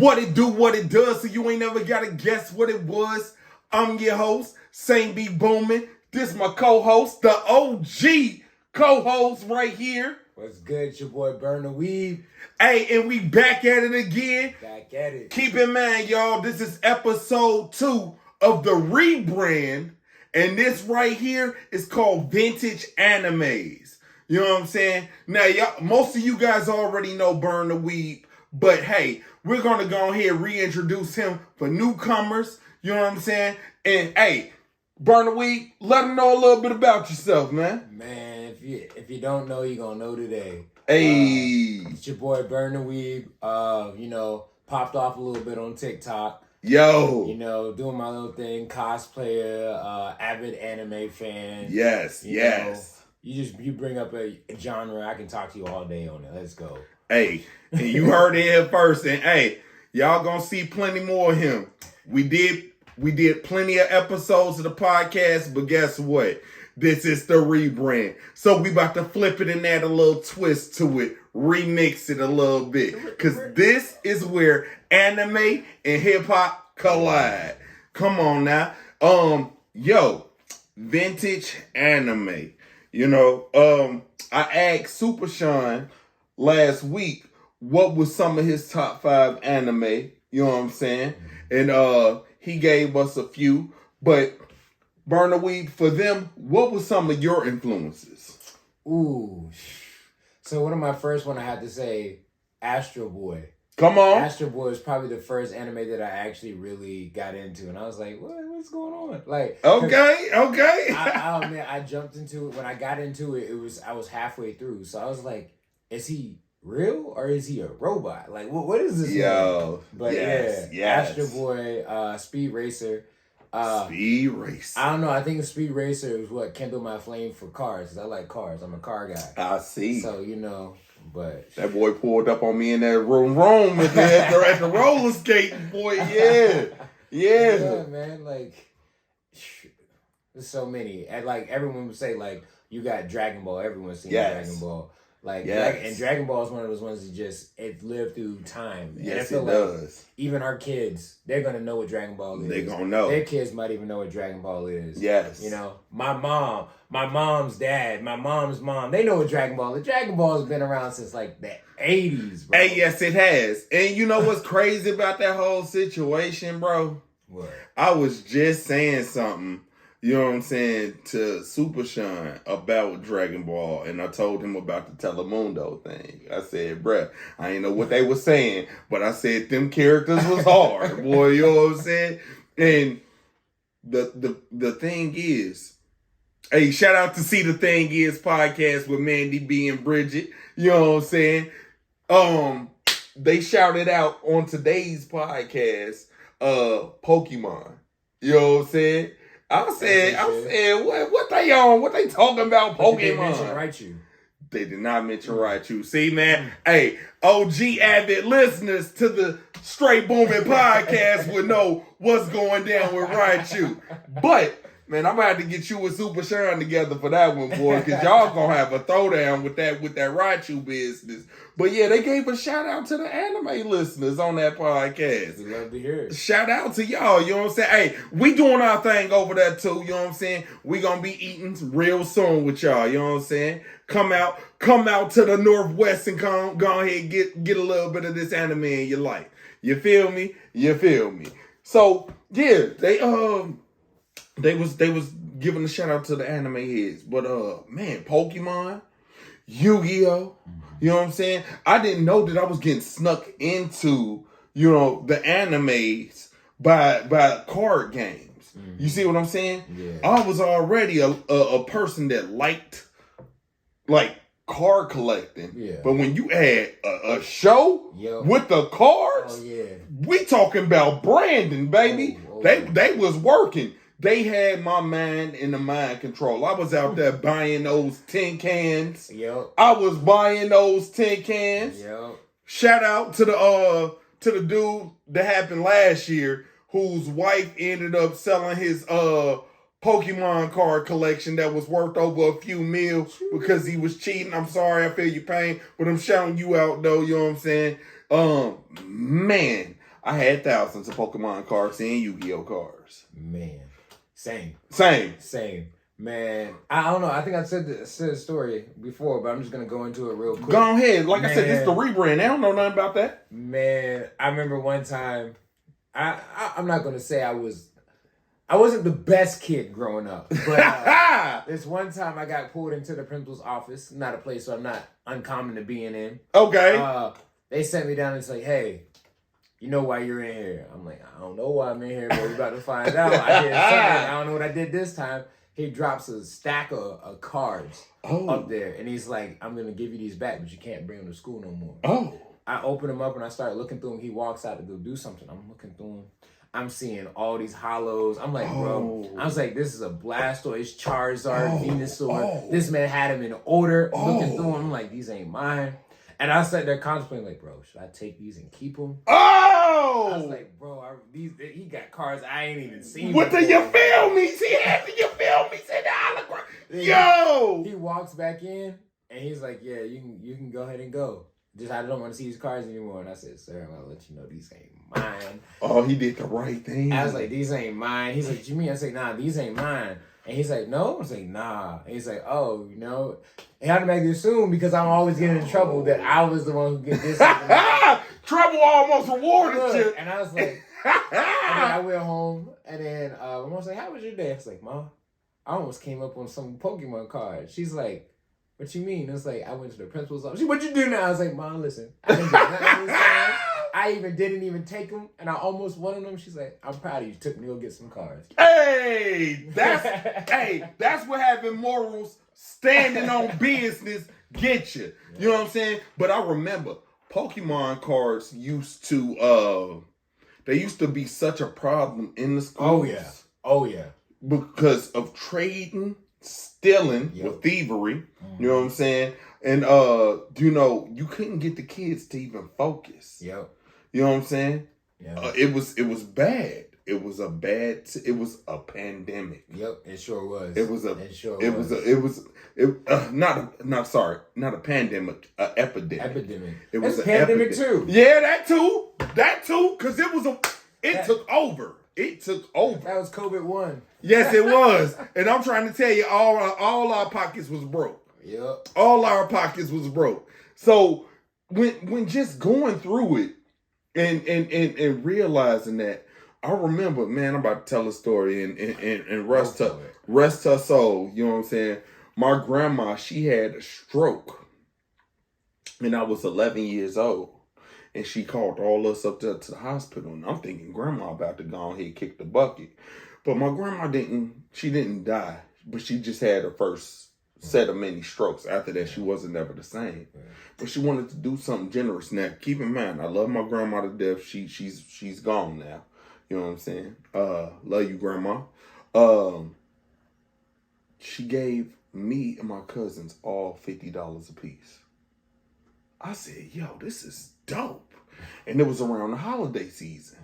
What it do, what it does, so you ain't never gotta guess what it was. I'm your host, Saintbeboomin. This my co-host, the OG co-host right here. What's good? It's your boy Burntheweeb. Hey, and we back at it again. Back at it. Keep in mind, y'all, this is episode 2 of the rebrand. And this right here is called Vintage Animes. You know what I'm saying? Now, y'all, most of you guys already know Burntheweeb. But hey, we're going to go ahead and reintroduce him for newcomers. You know what I'm saying? And hey, Burntheweeb, let them know a little bit about yourself, man. Man, if you don't know, you're going to know today. Hey. It's your boy Burntheweeb. Popped off a little bit on TikTok. Yo. Doing my little thing. Cosplayer, avid anime fan. Yes, yes. You bring up a genre, I can talk to you all day on it. Let's go. Hey, and you heard it here first. And hey, y'all gonna see plenty more of him. We did plenty of episodes of the podcast, but guess what? This is the rebrand. So we about to flip it and add a little twist to it. Remix it a little bit. Because this is where anime and hip-hop collide. Come on now. Vintage anime. I asked Super Sean last week what was some of his top 5 anime. You know what I'm saying? And he gave us a few. But Burntheweeb, for them, what was some of your influences? Ooh. So one of my first one I had to say, Astro Boy. Come on. Astro Boy was probably the first anime that I actually really got into. And I was like, what's going on? Like, okay. I jumped into it. When I got into it, I was halfway through. So I was like, is he real or is he a robot? Like, what is this? Yo. But yes. Astro Boy, Speed Racer. Speed Racer. I don't know. I think Speed Racer is what kindled my flame for cars. 'Cause I like cars. I'm a car guy. I see. So, but that boy pulled up on me in that room at the roller skating, boy. Yeah. Yeah, man. Like, there's so many. And like everyone would say, like, you got Dragon Ball. Everyone's seen Dragon Ball. Like, and Dragon Ball is one of those ones that it lived through time. Yes, and I feel it does. Even our kids, they're gonna know what Dragon Ball is. They're gonna know. Their kids might even know what Dragon Ball is. Yes. My mom, my mom's dad, my mom's mom, they know what Dragon Ball is. Dragon Ball has been around since like the 80s, bro. Hey, yes, it has. And you know what's crazy about that whole situation, bro? What? I was just saying something. You know what I'm saying, to Super Sean about Dragon Ball, and I told him about the Telemundo thing. I said, bruh, I ain't know what they were saying, but I said them characters was hard, boy, you know what I'm saying? And the thing is, hey, shout out to See the Thing Is podcast with Mandy B and Bridget, you know what I'm saying? They shouted out on today's podcast, Pokemon, you know what I'm saying? I said, what they on? What they talking about? Pokemon. Did they mention Raichu? They did not mention Raichu. See, man, hey, OG avid listeners to the Straight Booming podcast would know what's going down with Raichu. But man, I'm gonna have to get you and Super Sean together for that one, boy, because y'all gonna have a throwdown with that Raichu business. But yeah, they gave a shout out to the anime listeners on that podcast. We love to hear it. Shout out to y'all, you know what I'm saying? Hey, we doing our thing over there too, you know what I'm saying? We gonna be eating real soon with y'all, you know what I'm saying? Come out to the Northwest and go ahead and get a little bit of this anime in your life. You feel me? So yeah, they was giving a shout out to the anime heads. But man, Pokemon, Yu-Gi-Oh! You know what I'm saying? I didn't know that I was getting snuck into, the animes by card games. You see what I'm saying? Yeah. I was already a person that liked like card collecting. Yeah. But when you add a show with the cards, we talking about branding, baby. They was working. They had my mind in the mind control. I was out there buying those tin cans. Yep. I was buying those tin cans. Yep. Shout out to the dude that happened last year, whose wife ended up selling his Pokemon card collection that was worth over a few mil because he was cheating. I'm sorry, I feel your pain, but I'm shouting you out though, you know what I'm saying? Man, I had thousands of Pokemon cards and Yu-Gi-Oh cards. Man, same. Man, I don't know. I think I said the story before, but I'm just gonna go into it real quick. Go ahead. Like I said, this is the rebrand. They don't know nothing about that. Man, I remember one time. I'm not gonna say I wasn't the best kid growing up, but this one time I got pulled into the principal's office. Not a place so I'm not uncommon to being in. Okay. They sent me down and say, "Hey, you know why you're in here?" I'm like, "I don't know why I'm in here, but we're about to find out." I did something. I don't know what I did this time. He drops a stack of cards up there, and he's like, "I'm gonna give you these back, but you can't bring them to school no more." Oh. I open them up and I start looking through them. He walks out to go do something. I'm looking through them. I'm seeing all these hollows. I'm like, bro, I was like, this is a Blastoise, Charizard, Venusaur. This man had them in order. Looking through them, I'm like, these ain't mine. And I sat there contemplating, like, bro, should I take these and keep them? Oh! I was like, bro, he got cards I ain't even seen. What do you feel me? See, after you feel me, say the hologram. Yo! He walks back in and he's like, yeah, you can go ahead and go. Just I don't want to see these cards anymore. And I said, sir, I'm gonna let you know these ain't mine. Oh, he did the right thing. I was like, these ain't mine. He's like, what you mean? I say, nah, these ain't mine. And he's like, no? I was like, nah. And he's like, oh, you know. He automatically assumed because I'm always getting in trouble that I was the one who get this. Trouble almost rewarded you. And I was like, and then I went home and then my mom was like, how was your day? I was like, Mom, I almost came up on some Pokemon cards. She's like, what you mean? It's like, I went to the principal's office. What you do now? I was like, Mom, listen. I didn't do nothing this time. I didn't even take them, and I almost wanted them. She's like, I'm proud of you. Took me to go get some cards. Hey, that's what having morals, standing on business get you. You know what I'm saying? But I remember Pokemon cards used to be such a problem in the schools. Oh yeah. Because of trading, stealing with thievery. You know what I'm saying? And you couldn't get the kids to even focus. Yep. You know what I'm saying? Yeah. It was bad. It was a pandemic. Yep, it sure was. Not a pandemic, an epidemic. It was a pandemic too. Yeah, that too, because it took over. It took over. That was COVID-1. Yes, it was. And I'm trying to tell you, all our pockets was broke. Yep. All our pockets was broke. So when just going through it and realizing that, I remember, man, I'm about to tell a story and rest her soul. You know what I'm saying? My grandma, she had a stroke, and I was 11 years old. And she called all us up to the hospital. And I'm thinking grandma about to go ahead and kick the bucket. But my grandma didn't die. But she just had her first set of many strokes. After that, she wasn't ever the same. But she wanted to do something generous. Now, keep in mind, I love my grandma to death. She's gone now. You know what I'm saying? Love you, grandma. She gave me and my cousins all $50 a piece. I said, yo, this is dope. And it was around the holiday season.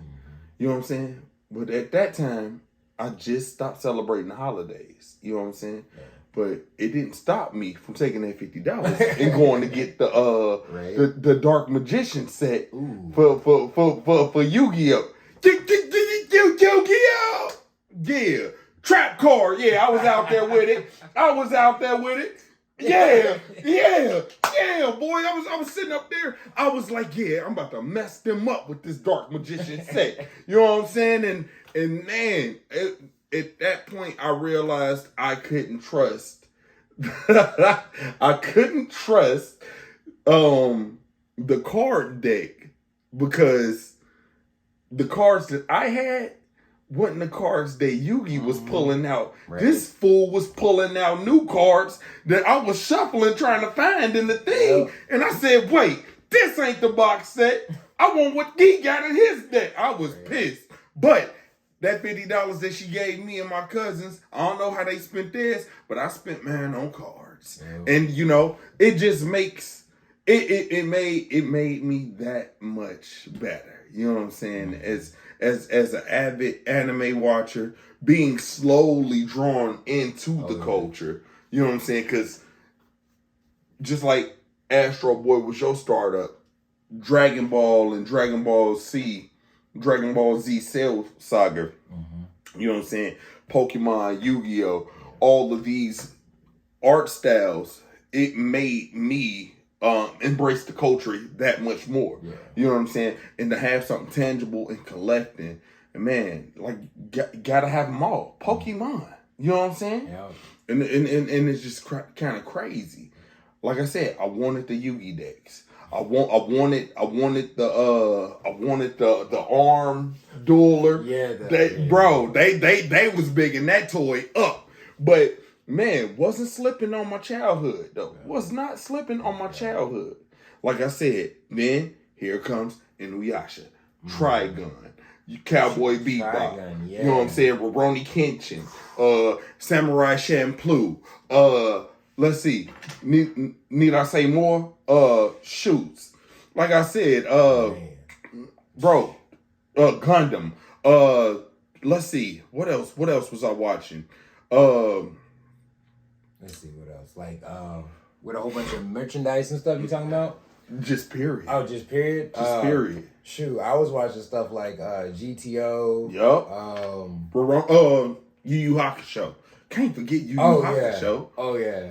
You know what I'm saying? But at that time, I just stopped celebrating the holidays. You know what I'm saying? Yeah. But it didn't stop me from taking that $50 and going to get the Dark Magician set for Yu-Gi-Oh! Yu-Gi-Oh! Yeah. Trap card. Yeah, I was out there with it. Yeah, boy. I was sitting up there. I was like, yeah, I'm about to mess them up with this Dark Magician set. You know what I'm saying? And man, at that point, I realized I couldn't trust. I couldn't trust the card deck because the cards that I had wasn't the cards that Yugi was pulling out. Right. This fool was pulling out new cards that I was shuffling trying to find in the thing. Yep. And I said, wait, this ain't the box set. I want what he got in his deck. I was pissed. But that $50 that she gave me and my cousins, I don't know how they spent theirs, but I spent mine on cards. Yep. And it just makes it made me that much better. You know what I'm saying? As an avid anime watcher, being slowly drawn into the culture. You know what I'm saying? Because just like Astro Boy was your startup, Dragon Ball and Dragon Ball Z Dragon Ball Z Cell Saga. You know what I'm saying? Pokemon, Yu-Gi-Oh, all of these art styles, it made me embrace the culture that much more. Yeah. You know what I'm saying? And to have something tangible and collecting, and man, like gotta have them all. Pokemon, you know what I'm saying? Yeah. And it's just kind of crazy. Like I said, I wanted the Yu-Gi decks. I wanted the arm dueler. They was bigging that toy up. But man, wasn't slipping on my childhood though. Was not slipping on my childhood. Like I said, then here comes Inuyasha, Trigun, Cowboy Bebop. You know what I'm saying? Rurouni Kenshin, Samurai Champloo. Let's see. Need I say more? Shoots. Like I said, Gundam. Let's see. What else was I watching? Let's see what else. Like with a whole bunch of merchandise and stuff you talking about? Just period. Oh, just period? Just period. Shoot, I was watching stuff like GTO. Yup. Yu Yu Hakusho. Can't forget Yu Yu Hakusho. Oh, yeah.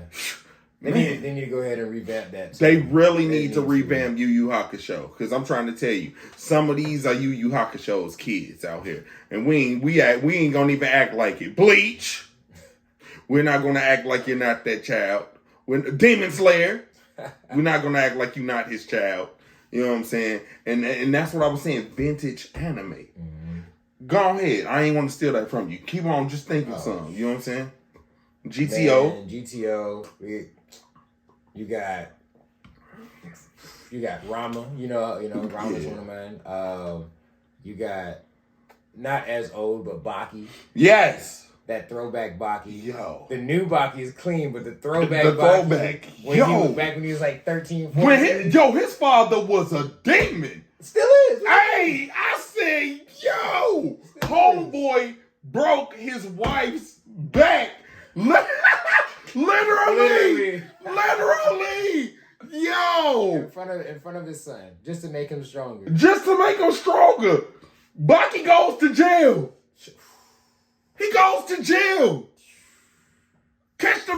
They need to go ahead and revamp that. They really need to revamp Yu Yu Hakusho. Because I'm trying to tell you, some of these are Yu Yu Hakusho's kids out here. And we ain't gonna even act like it. Bleach. We're not gonna act like you're not that child. Demon Slayer. We're not gonna act like you're not his child. You know what I'm saying? And that's what I was saying. Vintage anime. Mm-hmm. Go ahead. I ain't want to steal that from you. Keep on just thinking something. You know what I'm saying? GTO. Man, GTO. You got Rama. You know Rama's one of mine. You got not as old, but Baki. Yes. That throwback Baki. Yo. The new Baki is clean, but the throwback Baki. Back when he was like 13, 14. His father was a demon. Still is. Hey, I say, yo, homeboy broke his wife's back. Literally. Yo. In front of his son. Just to make him stronger. Baki goes to jail. He goes to jail. Catch the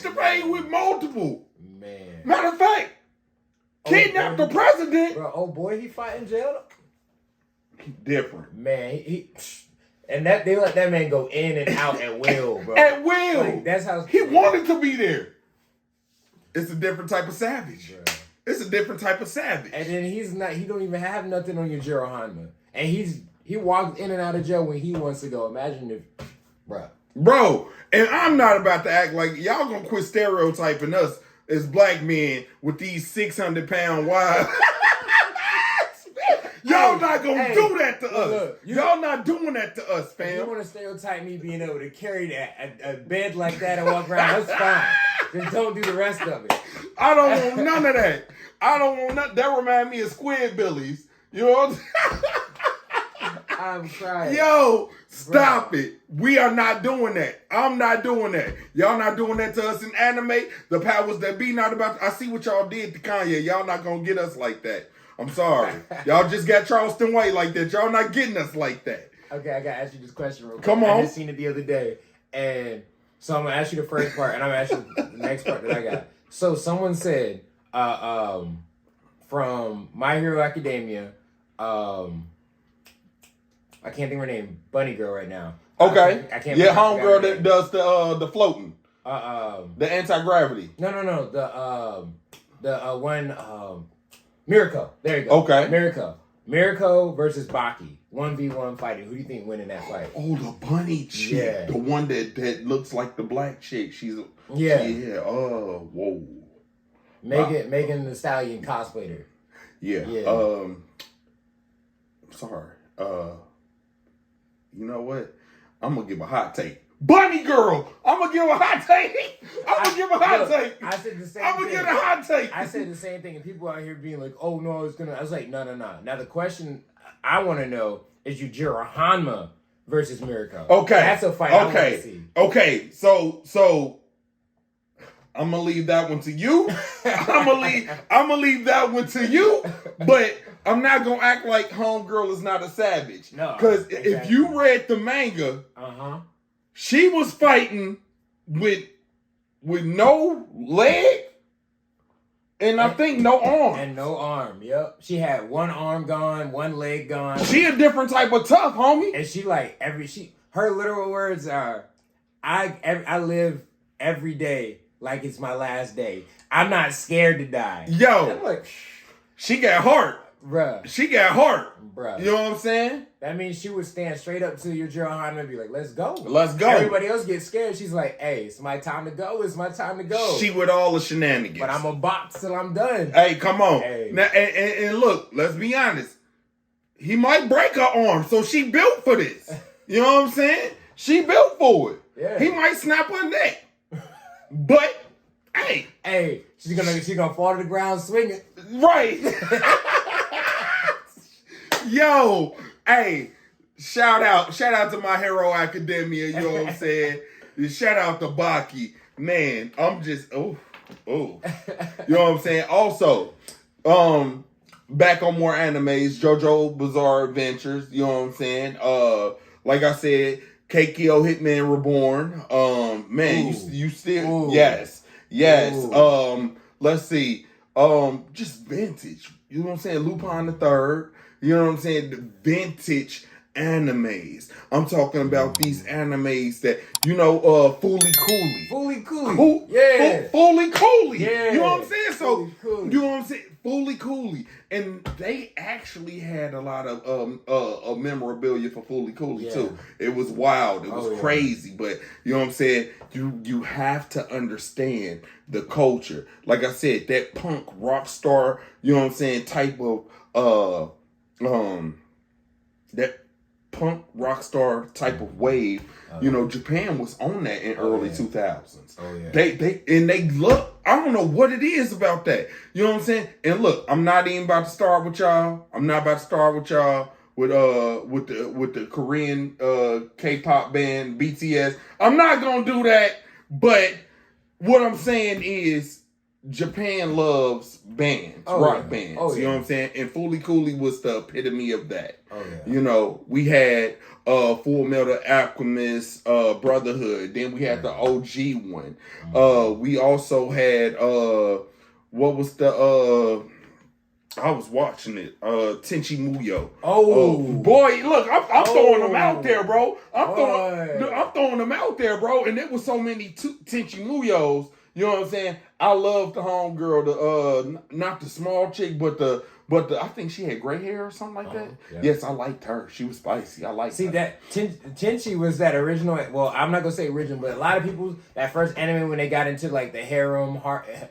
fade with multiple. Man. Matter of fact, kidnap the president. Bro, oh boy, he fight in jail. Different. Man, he and that they let that man go in and out at will, bro. At will. Like, that's how he wanted to be there. It's a different type of savage. Bro. It's a different type of savage. And then he don't even have nothing on your Jirohanma. And he walks in and out of jail when he wants to go. Imagine if, Bro, and I'm not about to act like y'all gonna quit stereotyping us as black men with these 600-pound wives. Y'all not gonna do that to us. Look, y'all not doing that to us, fam. If you want to stereotype me being able to carry a bed like that and walk around, that's fine. Just don't do the rest of it. I don't want none of that. I don't want nothing. That remind me of Squidbillies. You know what I'm saying? I'm crying. Yo, stop it. We are not doing that. I'm not doing that. Y'all not doing that to us in anime. The powers that be not about. I see what y'all did to Kanye. Y'all not gonna get us like that. I'm sorry. Y'all just got Charleston White like that. Y'all not getting us like that. Okay, I gotta ask you this question real quick. Come on. I just seen it the other day. And so I'm gonna ask you the first part, and I'm gonna ask you the next part that I got. So someone said, from My Hero Academia, I can't think of her name. Bunny Girl right now. Okay. I can't. Yeah, homegirl that does the floating. The anti-gravity. No. The one Mirako. There you go. Okay. Mirako versus Baki. 1v1 fighting. Who do you think win in that fight? Oh, the bunny chick. Yeah. The one that looks like the black chick. Yeah. Oh, whoa. Megan the Stallion cosplayed her. Yeah. Sorry. You know what? I'm gonna give a hot take. Bunny Girl! I'm gonna give a hot take! I said the same thing. I'm gonna give a hot take! I said the same thing, and people out here being like, oh no, it's gonna... I was like, no. Now the question I want to know is Yujiro Hanma versus Mirako. Okay. That's a fight I want to see. Okay, so... I'm gonna leave that one to you. I'm gonna leave that one to you. But I'm not gonna act like Homegirl is not a savage. No. Because if you read the manga, she was fighting with no leg and I think no arm. And no arm, yep. She had one arm gone, one leg gone. She a different type of tough, homie. And she like her literal words are, I live every day like it's my last day. I'm not scared to die. Yo. I'm like, she got heart. Bruh. She got heart. Bruh. You know what I'm saying? That means she would stand straight up to your Jill Honda and be like, let's go. Let's go. Everybody else gets scared. She's like, hey, it's my time to go. It's my time to go. She with all the shenanigans. But I'm a box till I'm done. Hey, come on. Hey. Now, and look, let's be honest. He might break her arm, so she built for this. You know what I'm saying? She built for it. Yeah. He might snap her neck. But, hey, she's gonna fall to the ground swinging. Right. Yo, hey, shout out to My Hero Academia, you know what I'm saying? Shout out to Baki. Man, I'm just, you know what I'm saying? Also, back on more animes, JoJo Bizarre Adventures, you know what I'm saying? Like I said, Keikyo Hitman Reborn. Man, you still, yes. Let's see, just vintage, you know what I'm saying? Lupin the Third. You know what I'm saying? The vintage animes. I'm talking about these animes that, you know, Fooly Cooly. Yeah. Fooly Cooly. Yeah. You know what I'm saying? So, Fooly. you know what I'm saying? Fooly Cooly. And they actually had a lot of memorabilia for Fooly Cooly, too. It was wild. It was crazy. But, you know what I'm saying? You have to understand the culture. Like I said, that punk rock star, you know what I'm saying, type of that punk rock star type of wave, you know, Japan was on that in early 2000s. Oh yeah. They look, I don't know what it is about that. You know what I'm saying? And look, I'm not even about to start with y'all. I'm not about to start with y'all with the Korean K-pop band BTS. I'm not gonna do that, but what I'm saying is Japan loves bands, rock bands. You know what I'm saying? And Fooly Cooly was the epitome of that. Oh yeah. You know, we had Full Metal Alchemist, Brotherhood. Then we had the OG one. We also had what was the I was watching it. Tenchi Muyo. Boy, look, I'm throwing them out there, bro. I'm throwing them out there, bro. And there was so many Tenchi Muyos. You know what I'm saying? I love the homegirl, the not the small chick, but the I think she had gray hair or something like that. Yeah. Yes, I liked her. She was spicy. I liked her. See, that Tenchi was that original. Well, I'm not gonna say original, but a lot of people, that first anime when they got into like the harem,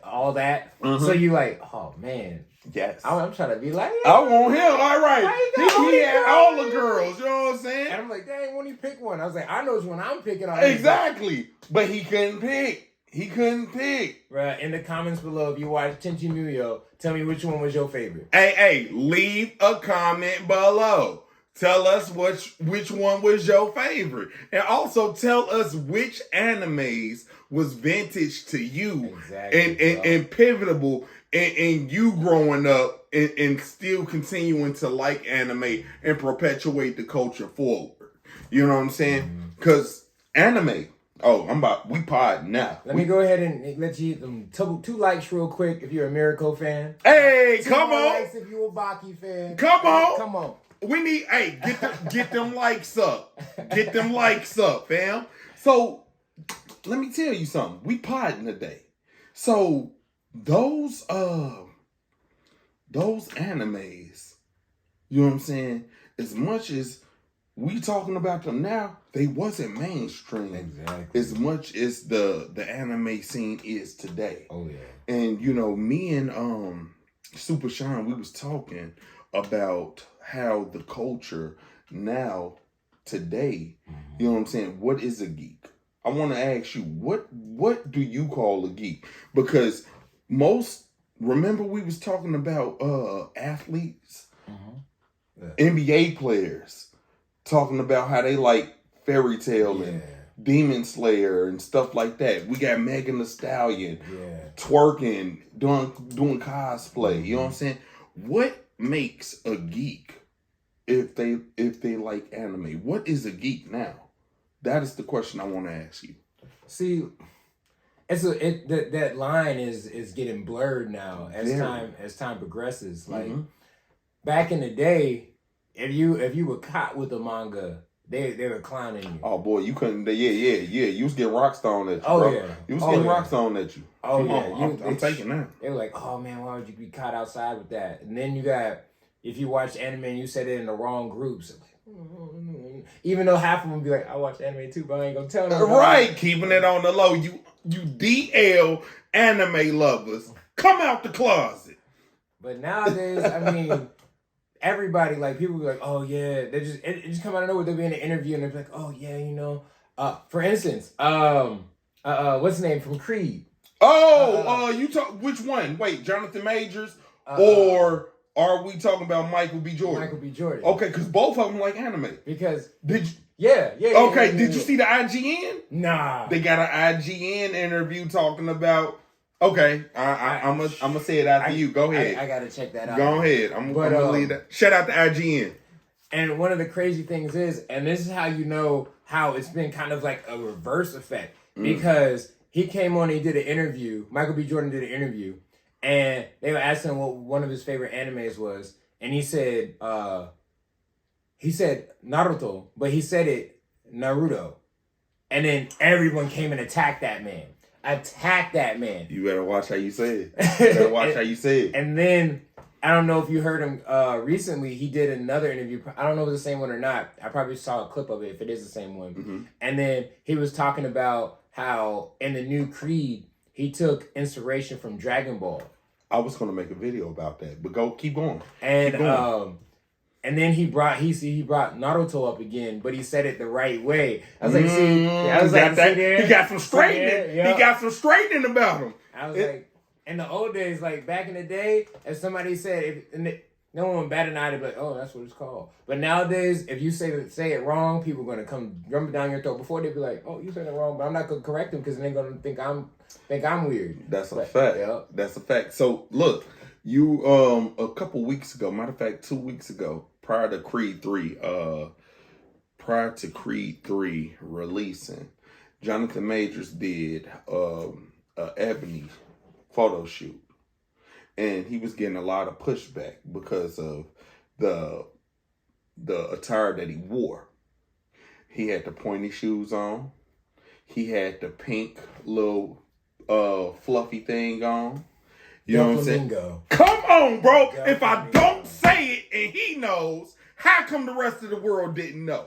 all that. So you like, oh man. Yes. I'm trying to be like, I want him. All right. He had all the girls. You know what I'm saying? And I'm like, dang, when he pick one, I was like, I know which one I'm picking on. Exactly. But he couldn't pick. Right. In the comments below, if you watch Tenchi Muyo, tell me which one was your favorite. Hey, leave a comment below. Tell us which one was your favorite. And also tell us which animes was vintage to you. Exactly, and pivotal in you growing up and still continuing to like anime and perpetuate the culture forward. You know what I'm saying? Because anime... we pod now. Let me go ahead and let you hit two likes real quick if you're a Miracle fan. Hey, come on. Likes if you're a Baki fan. Come on. Come on. We need, get them likes up. Get them likes up, fam. So, let me tell you something. We podding today. So, those animes, you know what I'm saying? As much as we talking about them now, they wasn't mainstream. Exactly. As much as the anime scene is today. Oh yeah. And you know, me and Super Sean, we was talking about how the culture now, today, you know what I'm saying? What is a geek? I want to ask you, what do you call a geek? Because remember we was talking about athletes, NBA players, talking about how they like Fairy Tail and Demon Slayer and stuff like that. We got Megan Thee Stallion twerking, doing cosplay. You know what I'm saying? What makes a geek if they like anime? What is a geek now? That is the question I want to ask you. See, that line is getting blurred now as time progresses. Like back in the day, if you were caught with a manga, they were clowning you. Oh boy, you couldn't. You was getting rocks thrown at you. Oh bro. yeah, you was getting rocks thrown at you. Oh Come yeah, on, I'm taking that. They were like, oh man, why would you be caught outside with that? And then you got, if you watch anime and you said it in the wrong groups. Even though half of them be like, I watch anime too, but I ain't gonna tell them. Right, keeping it on the low. You DL anime lovers, come out the closet. But nowadays, I mean, everybody, like, people be like, oh yeah, it just come out of nowhere. They'll be in an interview and they're like, oh yeah, you know. For instance, what's his name from Creed? You talk which one? Wait, Jonathan Majors or are we talking about Michael B. Jordan? Michael B. Jordan. Okay, because both of them like anime. Because did you? Yeah. Okay, did you see the IGN? Nah. They got an IGN interview talking about. Okay, I'm gonna say it after you. Go ahead. I gotta check that out. Go ahead. I'm gonna leave that. Shout out to IGN. And one of the crazy things is, and this is how you know how it's been kind of like a reverse effect, because he came on and he did an interview. Michael B. Jordan did an interview. And they were asking him what one of his favorite animes was, and he said Naruto, but he said it Naruto, and then everyone came and attacked that man. You better watch how you say it. And then I don't know if you heard him recently. He did another interview. I don't know if it's the same one or not. I probably saw a clip of it if it is the same one. And then he was talking about how in the new Creed he took inspiration from Dragon Ball. I was gonna make a video about that, but keep going. And then he brought Naruto up again, but he said it the right way. I was like, he got some straightening. He got some straightening about him. I was like, in the old days, like back in the day, if somebody said no one batted an eye to be like, oh, that's what it's called. But nowadays, if you say it wrong, people are gonna come drum it down your throat. Before they'd be like, oh, you said it wrong, but I'm not gonna correct them because they're gonna think I'm weird. That's a fact. Yeah. That's a fact. So look, you a couple weeks ago, matter of fact, 2 weeks ago, prior to Creed 3 releasing, Jonathan Majors did an Ebony photo shoot. And he was getting a lot of pushback because of the attire that he wore. He had the pointy shoes on. He had the pink little fluffy thing on. You know what I'm saying? Come on, bro. If I don't say it and he knows, how come the rest of the world didn't know?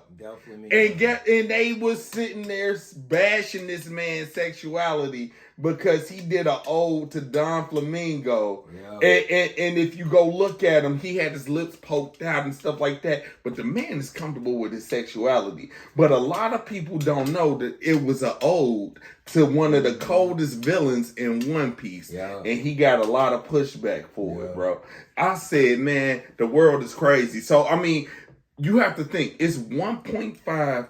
And they was sitting there bashing this man's sexuality because he did an ode to Don Flamingo. Yeah. And if you go look at him, he had his lips poked out and stuff like that. But the man is comfortable with his sexuality. But a lot of people don't know that it was an ode to one of the coldest villains in One Piece. Yeah. And he got a lot of pushback for it, bro. I said, man, the world is crazy. So, I mean, you have to think, it's 1.5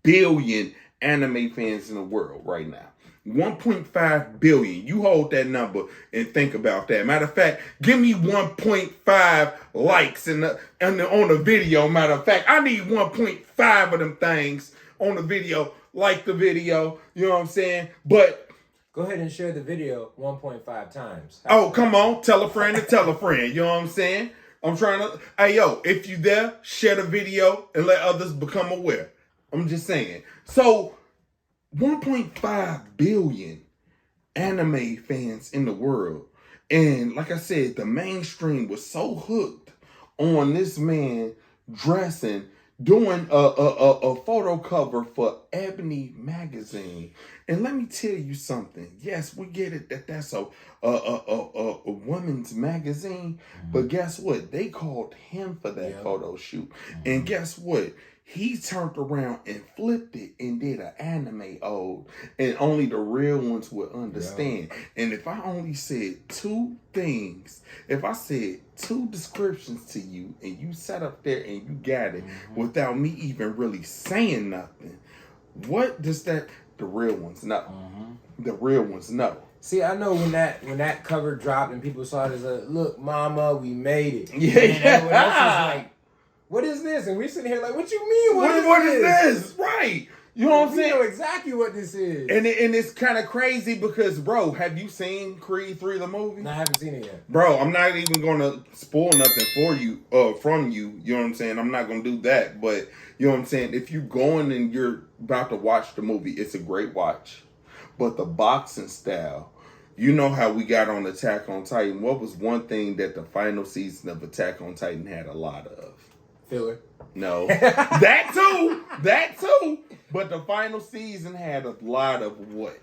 billion anime fans in the world right now. 1.5 billion. You hold that number and think about that. Matter of fact, give me 1.5 likes on the video. Matter of fact, I need 1.5 of them things on the video. Like the video, you know what I'm saying? But go ahead and share the video 1.5 times. Come on. Tell a friend to tell a friend. You know what I'm saying? I'm trying to... Hey, yo, if you there, share the video and let others become aware. I'm just saying. So, 1.5 billion anime fans in the world. And like I said, the mainstream was so hooked on this man dressing, doing a photo cover for Ebony magazine. And let me tell you something. Yes, we get it that's a woman's magazine. But guess what? They called him for that photo shoot. And guess what? He turned around and flipped it and did an anime ode. And only the real ones would understand. And if I only said two things, if I said two descriptions to you and you sat up there and you got it without me even really saying nothing, what does that... The real ones know. The real ones know. See, I know when that cover dropped and people saw it as a look, mama, we made it. Yeah, and everyone else was like, what is this? And we're sitting here like, what you mean? What is this? Right. You know what I'm saying? We know exactly what this is. And it's kind of crazy because, bro, have you seen Creed 3, the movie? No, I haven't seen it yet. Bro, I'm not even going to spoil nothing for you, from you. You know what I'm saying? I'm not going to do that. But, you know what I'm saying? If you're going and you're about to watch the movie, it's a great watch. But the boxing style, you know how we got on Attack on Titan. What was one thing that the final season of Attack on Titan had a lot of? Filler. No. That too. But the final season had a lot of what?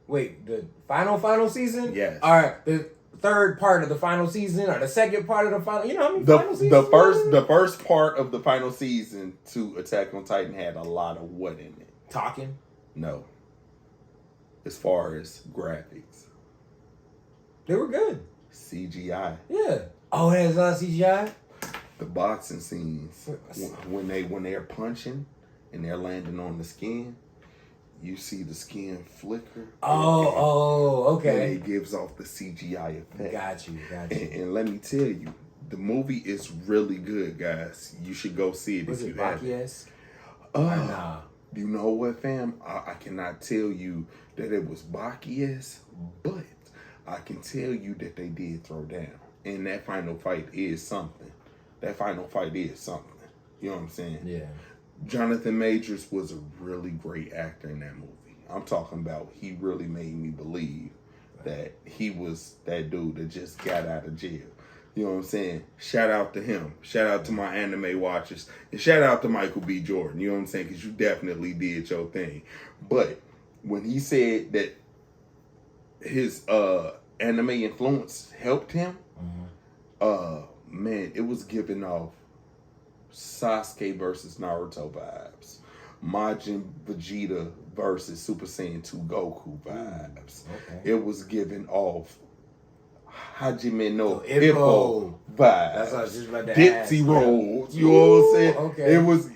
Wait, the final season? Yes. All right, the third part of the final season or the second part of the final, you know how many final seasons? The first part of the final season to Attack on Titan had a lot of what in it? Talking? No. As far as graphics. They were good. CGI. Yeah. Oh, there's a lot of CGI? The boxing scenes. When they're punching and they're landing on the skin, you see the skin flicker. Okay. And it gives off the CGI effect. Got you. And let me tell you, the movie is really good, guys. You should go see it if you haven't. Was it Baki-esque? You know what, fam? I cannot tell you that it was Baki-esque, but I can tell you that they did throw down. And that final fight is something. You know what I'm saying? Yeah. Jonathan Majors was a really great actor in that movie. I'm talking about he really made me believe that he was that dude that just got out of jail. You know what I'm saying? Shout out to him. Shout out to my anime watchers. And shout out to Michael B. Jordan. You know what I'm saying? Because you definitely did your thing. But when he said that his anime influence helped him, man, it was giving off Sasuke versus Naruto vibes. Majin Vegeta versus Super Saiyan 2 Goku vibes. Okay. It was giving off Hajime no Ippo vibes. That's what I was just about to Dipsy ask. rolls. You know what I'm saying? Okay. It was,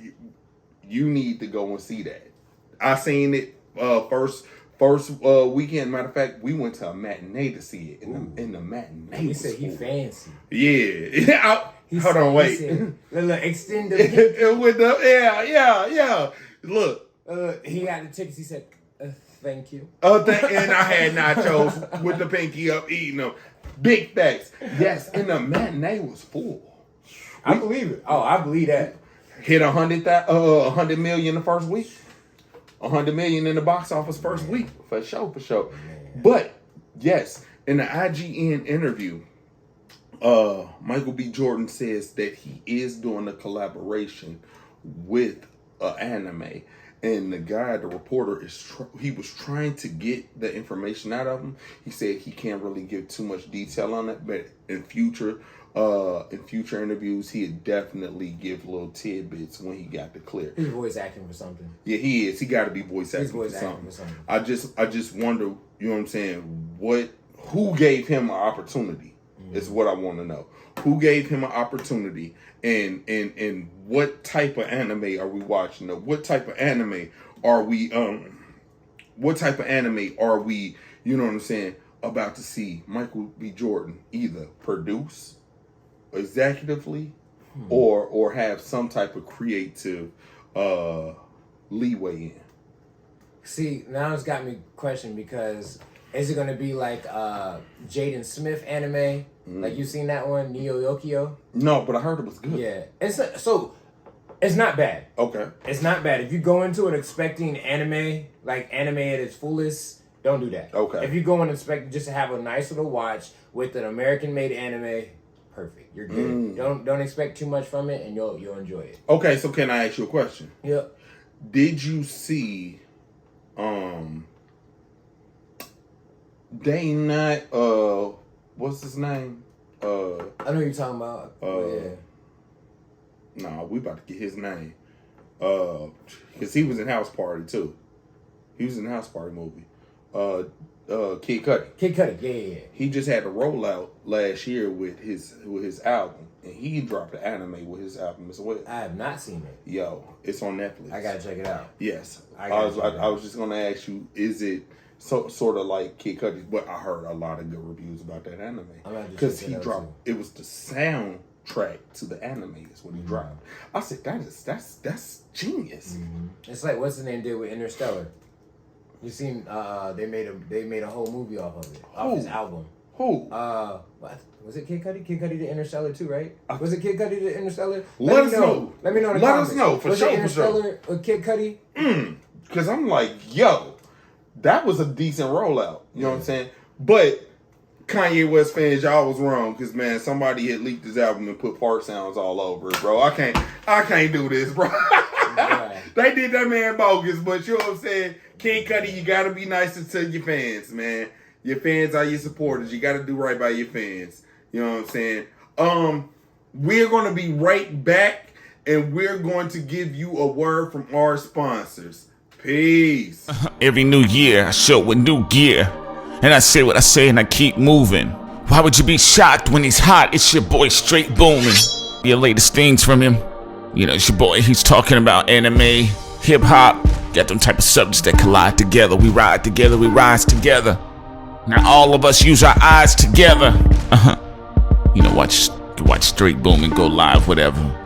you need to go and see that. I seen it first weekend. Matter of fact, we went to a matinee to see it. In the matinee. He said he fancy. Yeah. Hold on, wait. Look, extend the with the yeah. Look. He got the tickets. He said, "Thank you." And I had nachos with the pinky up, eating them. Big facts. Yes, and the matinee was full. I believe it. Oh, I believe that. Hit 100 million the first week. 100 million in the box office first week. For sure. Man. But yes, in the IGN interview, Michael B. Jordan says that he is doing a collaboration with anime, and the guy, the reporter, he was trying to get the information out of him. He said he can't really give too much detail on it, but in future interviews, he'd definitely give little tidbits when he got the clear. He's voice acting for something. Yeah, he is. He got to be voice acting for something. I just wonder, you know what I'm saying? Who gave him an opportunity? Is what I want to know. Who gave him an opportunity, and what type of anime are we watching? What type of anime are we? What type of anime are we? You know what I'm saying? About to see Michael B. Jordan either produce executively, or have some type of creative leeway in. See, now it's got me questioning because. Is it going to be like Jaden Smith anime? Like you seen that one, Neo Yokio? No, but I heard it was good. Yeah. It's not bad. Okay. It's not bad. If you go into it expecting anime, like anime at its fullest, don't do that. Okay. If you go in expecting just to have a nice little watch with an American-made anime, perfect. You're good. Don't expect too much from it, and you'll enjoy it. Okay, so can I ask you a question? Yep. Did you see they not what's his name? I know what you're talking about. Yeah. Nah, we about to get his name. Because he was in House Party too. He was in the House Party movie. Kid Cudi. Kid Cudi, yeah. He just had a rollout last year with his album, and he dropped an anime with his album as well. I have not seen it. Yo, it's on Netflix. I gotta check it out. Yes. I was just gonna ask you, is it sort of like Kid Cudi, but I heard a lot of good reviews about that anime because he dropped. It was the soundtrack to the anime is what he dropped. I said that's genius. It's like what's the name did with Interstellar. You seen? They made a whole movie off of it, off his album. Who? What was it? Kid Cudi? Kid Cudi did Interstellar too, right? Was it Kid Cudi did Interstellar? Let us know. Let me know in the Let comments. us know for was sure. it Interstellar with Kid Cudi? Because I'm like, yo, that was a decent rollout. You know what I'm saying? But Kanye West fans, y'all was wrong because man, somebody had leaked his album and put fart sounds all over it, bro. I can't do this, bro. Right. They did that man bogus, but you know what I'm saying? Kid Cudi, you gotta be nicer to your fans, man. Your fans are your supporters. You gotta do right by your fans. You know what I'm saying? We're gonna be right back, and we're going to give you a word from our sponsors. Peace. Every new year, I show with new gear. And I say what I say and I keep moving. Why would you be shocked when he's hot? It's your boy Straight Boomin. Your latest things from him. You know, it's your boy. He's talking about anime, hip-hop. Got them type of subjects that collide together. We ride together, we rise together. Now all of us use our eyes together. You know, watch Straight Boomin, go live, whatever.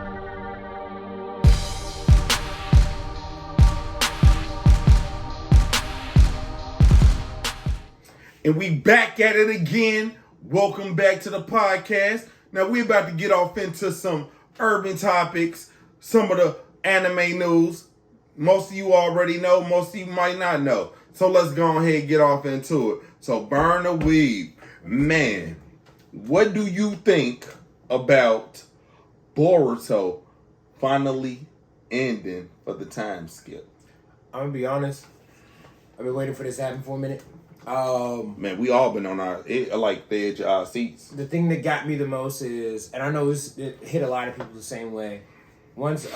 And we back at it again. Welcome back to the podcast. Now we're about to get off into some urban topics, some of the anime news. Most of you already know, most of you might not know. So let's go ahead and get off into it. So Burntheweeb, man, what do you think about Boruto finally ending for the time skip? I'm gonna be honest. I've been waiting for this to happen for a minute. Man, we all been on the edge of our seats. The thing that got me the most is, and I know it hit a lot of people the same way. Once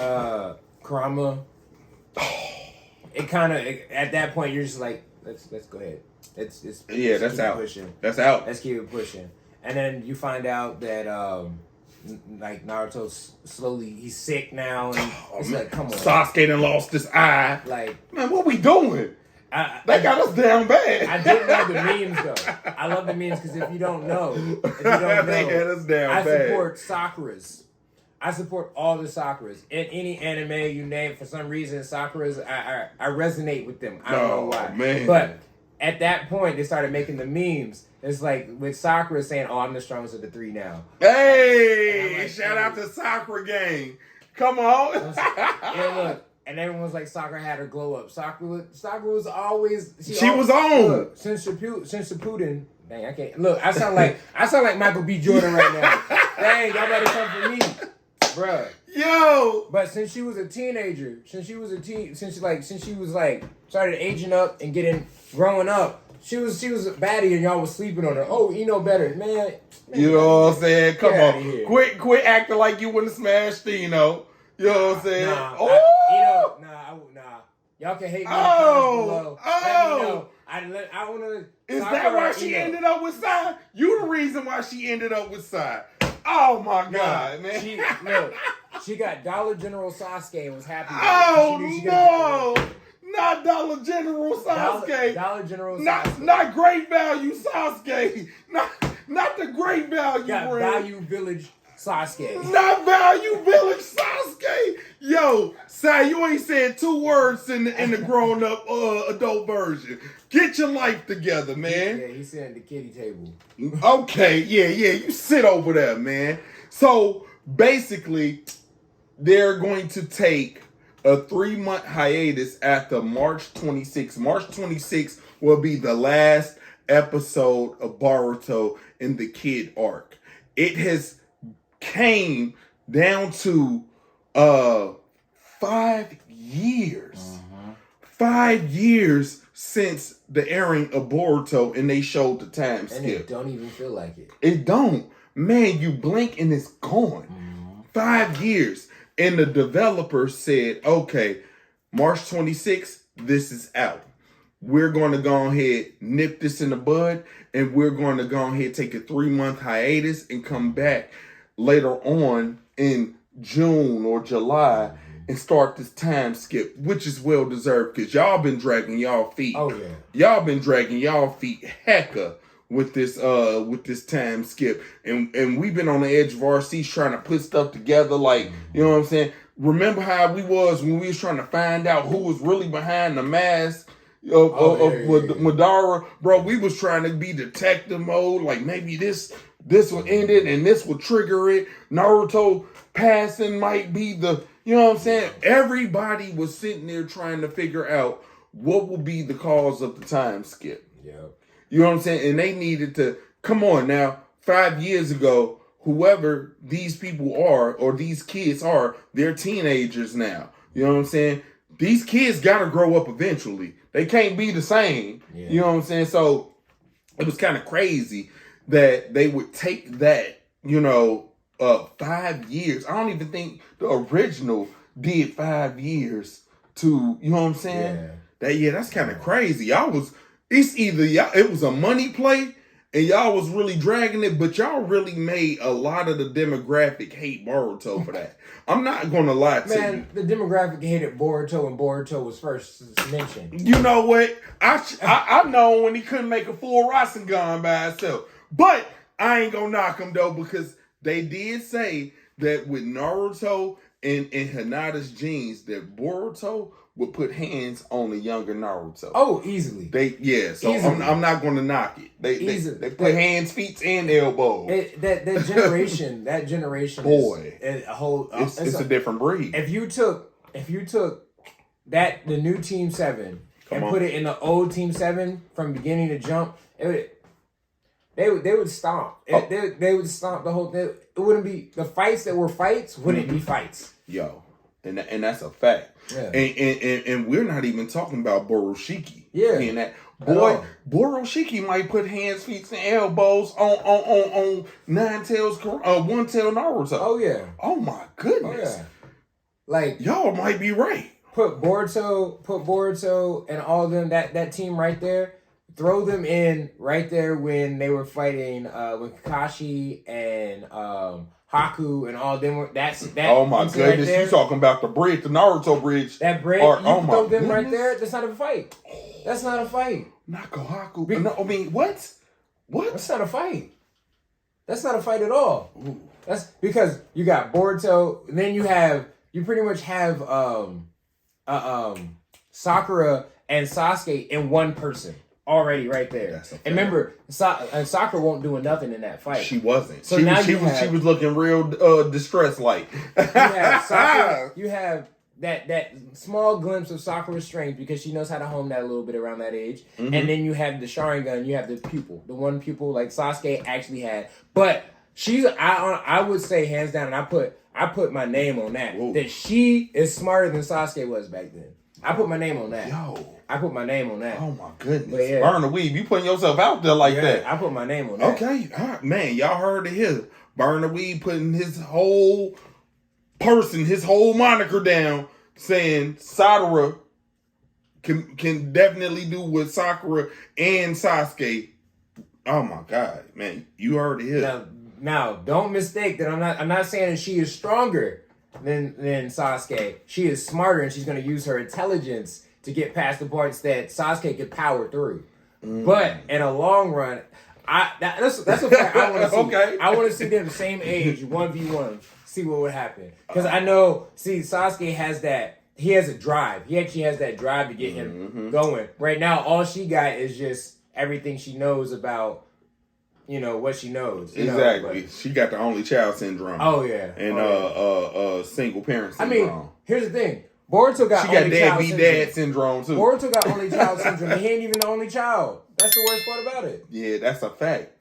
Kurama, it kind of at that point you're just like, let's go ahead. That's out. Pushing. That's out. Let's keep it pushing. And then you find out that like Naruto slowly he's sick now, and it's like, come on. Sasuke done lost his eye. Like, man, what we doing? They got us down bad. I didn't know the memes though. I love the memes because if you don't know, they had us down I bad. support Sakura's. I support all the Sakuras. In any anime you name, for some reason, Sakuras, I resonate with them. I don't know why. Man. But at that point, they started making the memes. It's like with Sakura saying, "Oh, I'm the strongest of the three now." Hey, like, shout out to Sakura gang. Come on. And look, and everyone was like, Sakura had her glow up. Sakura was always she was on. Look, since Shippuden. Dang, I can't look. I sound like Michael B. Jordan right now. Dang, y'all better come for me, bruh. Yo. But since she was a teenager, since she was started aging up and growing up, she was a baddie and y'all was sleeping on her. Oh, you know better, man. You know what I'm saying? Come on, here. quit acting like you wouldn't smash Dino. You know what I'm saying? Nah. Y'all can hate me in the comments below. Let me know. I want to. Is that why she ended up with Sai? You the reason why she ended up with Sai. Oh my God, man. She got Dollar General Sasuke and was happy. Oh no. Not Dollar General Sasuke. Dollar General Sasuke. Not Great Value Sasuke. Not the Great Value got brand. Value Village Sasuke. Not Value Village Sasuke. Yo, Sai, you ain't said 2 words in the grown up adult version. Get your life together, man. Yeah, he's sitting at the kiddie table. Okay, yeah, you sit over there, man. So basically, they're going to take a 3-month hiatus after March 26th. March 26th will be the last episode of Boruto in the Kid arc. It has came down to 5 years. 5 years since the airing of Boruto, and they showed the time skip. And it don't even feel like it. It don't. Man, you blink and it's gone. 5 years. And the developer said, okay, March 26th, this is out. We're going to go ahead, nip this in the bud, and we're going to go ahead, take a 3-month hiatus and come back later on in June or July and start this time skip, which is well deserved because y'all been dragging y'all feet. Oh yeah, y'all been dragging y'all feet hecka with this time skip, and we've been on the edge of our seats trying to put stuff together. Like, you know what I'm saying? Remember how we was when we was trying to find out who was really behind the mask of Madara, bro? We was trying to be detective mode. Like maybe this will end it and this will trigger it. Naruto passing might be the, you know what I'm saying? Everybody was sitting there trying to figure out what will be the cause of the time skip. Yeah. You know what I'm saying? And they needed to, come on now, 5 years ago, whoever these people are, or these kids are, they're teenagers now. You know what I'm saying? These kids got to grow up eventually. They can't be the same. Yeah. You know what I'm saying? So it was kind of crazy that they would take that, 5 years. I don't even think the original did 5 years to, you know what I'm saying? Yeah. That's kind of crazy. It was a money play and y'all was really dragging it, but y'all really made a lot of the demographic hate Boruto for that. I'm not going to lie to you. Man, the demographic hated Boruto when Boruto was first mentioned. You know what? I know when he couldn't make a full Rasengan by himself. But I ain't going to knock him, though, because they did say that with Naruto and Hinata's genes, that Boruto would put hands on the younger Naruto. Oh, easily. I'm not going to knock it. They put hands, feet, and elbows. That generation, boy, is a whole. It's a different breed. If you took the new Team 7 and put it in the old Team 7 from beginning to jump, they would stomp. They would stomp the whole thing. It wouldn't be the fights that were fights. Wouldn't be fights. Yo, and that's a fact. Yeah. And we're not even talking about Boroshiki. Yeah. And that boy, Boroshiki might put hands, feet, and elbows on One Tail Naruto. Oh yeah. Oh my goodness. Oh, yeah. Like y'all might be right. Put Boruto and all of them, that team right there. Throw them in right there when they were fighting with Kakashi and Haku and all them. That. Oh my goodness! Right, you talking about the bridge, the Naruto bridge? That bridge. Throw them right there. That's not a fight. That's not a fight. Not Haku. No, I mean what? What? That's not a fight. That's not a fight at all. Ooh. That's because you got Boruto. And then you pretty much have Sakura and Sasuke in one person. Already right there. And remember, Sakura won't do nothing in that fight. She wasn't. So she was looking real distressed like. You have that small glimpse of Sakura's strength because she knows how to hone that a little bit around that age. Mm-hmm. And then you have the Sharingan, you have the one pupil like Sasuke actually had. But I would say hands down, and I put my name on that. Whoa. That she is smarter than Sasuke was back then. I put my name on that. I put my name on that. Oh my goodness. Yeah. Burntheweeb, you putting yourself out there like that. I put my name on that. Okay. All right. Man, y'all heard it here. Burntheweeb putting his whole moniker down, saying Sakura can definitely do with Sakura and Sasuke. Oh my God, man. You heard it here. Now don't mistake that I'm not saying that she is stronger than Sasuke. She is smarter and she's gonna use her intelligence to get past the parts that Sasuke could power through. But in a long run, that's a fact I want to see. Okay. I want to see them the same age, 1v1, see what would happen. Because I know, Sasuke has that, he has a drive. He actually has that drive to get him going. Right now, all she got is just everything she knows about, what she knows. Exactly. She got the only child syndrome. Oh, yeah. And single parent syndrome. I mean, here's the thing. Boruto got dad syndrome too. Boruto got only child syndrome. And he ain't even the only child. That's the worst part about it. Yeah, that's a fact.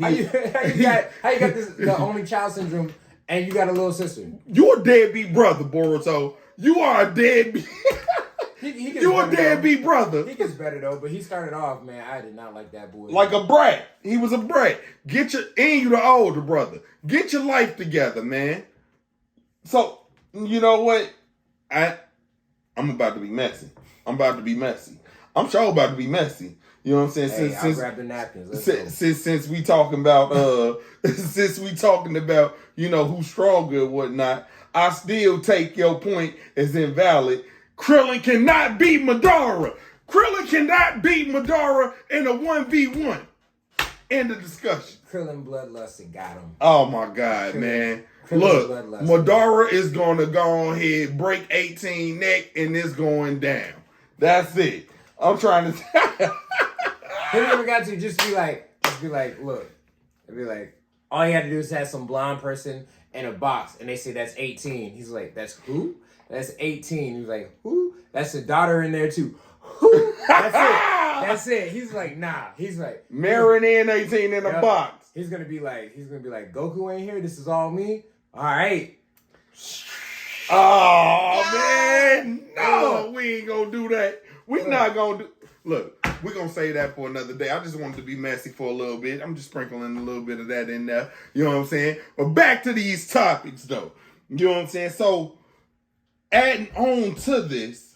How you got the only child syndrome and you got a little sister? You're a deadbeat brother, Boruto. You are a deadbeat. You're a deadbeat brother. He gets better though, but he started off, man. I did not like that boy. Like a brat. He was a brat. You the older brother. Get your life together, man. So you know what? I'm about to be messy. I'm sure about to be messy. You know what I'm saying? Hey, I'll grab the napkins. Since we talking about who's stronger and whatnot, I still take your point as invalid. Krillin cannot beat Madara. Krillin cannot beat Madara in a 1v1. End of discussion. Krillin bloodlust and got him. Oh my God, man. Look, Madara is going to go ahead, break 18 neck, and it's going down. That's it. I'm trying to... He never got to just be like, look. It'd be like, all you had to do is have some blonde person in a box, and they say that's 18. He's like, that's who? That's 18. He's like, who? That's the daughter in there too. Who? That's it. That's it. He's like, nah. He's like, marrying 18 in a box. He's gonna be like, Goku ain't here. This is all me. All right. Oh man, no, we ain't gonna do that. We not gonna do. Look, we're gonna say that for another day. I just wanted to be messy for a little bit. I'm just sprinkling a little bit of that in there. You know what I'm saying? But back to these topics though. You know what I'm saying? So, adding on to this,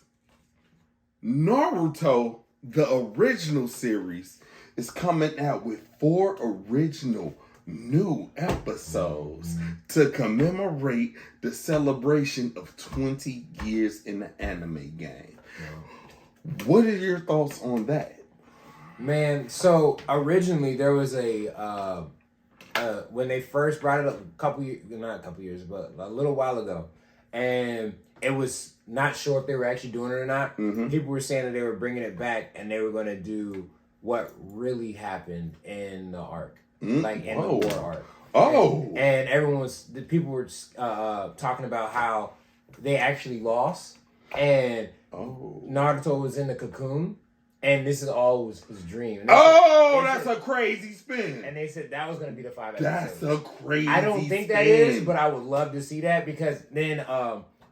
Naruto, the original series, is coming out with 4 original new episodes to commemorate the celebration of 20 years in the anime game. What are your thoughts on that? Man, so originally there was when they first brought it up not a couple years, but a little while ago, and it was not sure if they were actually doing it or not. People were saying that they were bringing it back and they were going to do what really happened in the arc. Like in the war arc. And people were talking about how they actually lost, and Naruto was in the cocoon, and this is all was his dream. That's a crazy spin. And they said that was going to be the 5 episodes. That's a crazy I don't think spin. that is, but I would love to see that, because then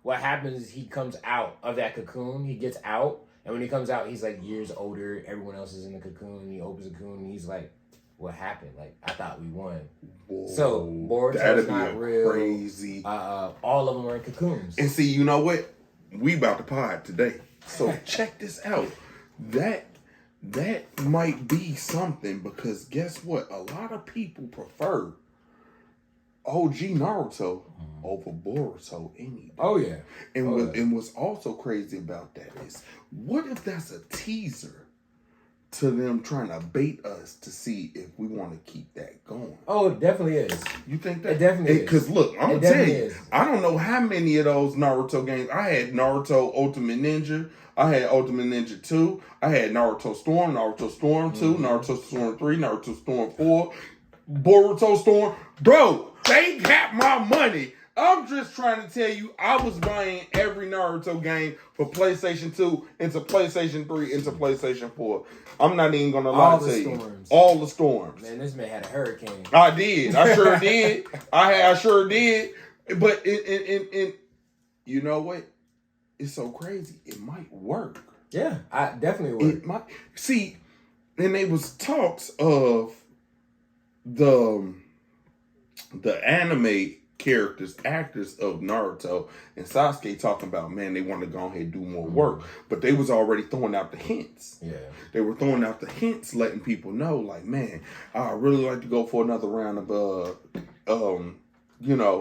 what happens is he comes out of that cocoon, he gets out, and when he comes out, he's like years older, everyone else is in the cocoon, and he opens the cocoon, and he's like, what happened? Like, I thought we won. Whoa, so Boruto's not real. Crazy. All of them are in cocoons. And see, you know what? We about to pod today. So check this out. That might be something, because guess what? A lot of people prefer OG Naruto over Boruto any day. Oh yeah. And what's also crazy about that is, what if that's a teaser to them trying to bait us to see if we want to keep that going? Oh, it definitely is. You think that? It definitely is. Because look, I'm going to tell you, I don't know how many of those Naruto games. I had Naruto Ultimate Ninja. I had Ultimate Ninja 2. I had Naruto Storm 2, Naruto Storm 3, Naruto Storm 4, Boruto Storm. Bro, they got my money. I'm just trying to tell you, I was buying every Naruto game for PlayStation 2 into PlayStation 3 into PlayStation 4. I'm not even going to lie to you. All the storms. Man, this man had a hurricane. I did. I sure did. I sure did. But in you know what? It's so crazy. It might work. Yeah, I definitely would. It might. See, and there was talks of the anime actors of Naruto and Sasuke talking about, man, they want to go ahead and do more work, but they was already throwing out the hints. Yeah, they were throwing out the hints, letting people know, like, man, I really like to go for another round of episodes. Yeah. You know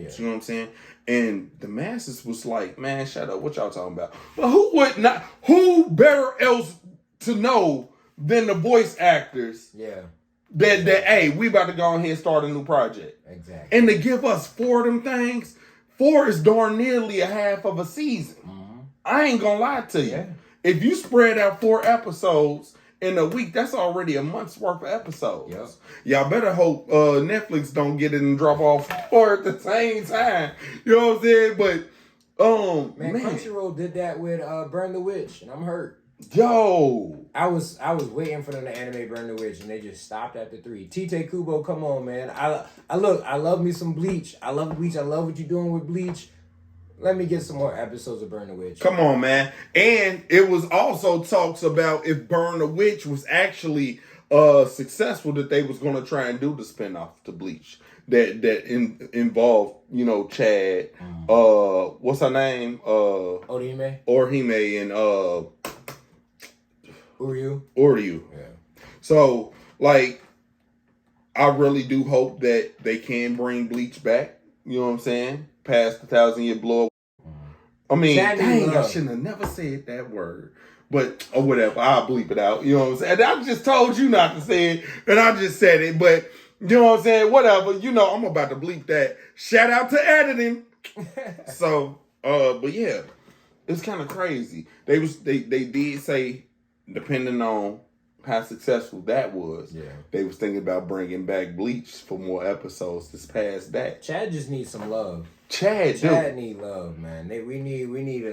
what I'm saying? And the masses was like, man, shut up, what y'all talking about? But who better else to know than the voice actors? Yeah. That hey, we about to go ahead and start a new project. Exactly. And to give us 4 of them things, 4 is darn nearly a half of a season. I ain't gonna lie to you. Yeah. If you spread out 4 episodes in a week, that's already a month's worth of episodes. Yep. Y'all better hope Netflix don't get it and drop off 4 at the same time. You know what I'm saying? But man, Crunchyroll did that with Burn the Witch, and I'm hurt. Yo, I was waiting for them to animate Burn the Witch, and they just stopped after 3. Tite Kubo, come on, man. I love me some Bleach. I love Bleach. I love what you're doing with Bleach. Let me get some more episodes of Burn the Witch. Come on, man. And it was also talks about if Burn the Witch was actually successful, that they was going to try and do the spinoff to Bleach that involved, Chad. What's her name? Orihime and Uryu. Yeah. So, like, I really do hope that they can bring Bleach back. You know what I'm saying? Past the 1,000-year blow up. I mean, dang, I shouldn't have never said that word. But, or whatever, I'll bleep it out. You know what I'm saying? I just told you not to say it, and I just said it. But, you know what I'm saying? Whatever. You know, I'm about to bleep that. Shout out to editing. So, but yeah, it's kind of crazy. They did say, depending on how successful that was, they was thinking about bringing back Bleach for more episodes this past that. Chad just needs some love. Chad need love, man. We need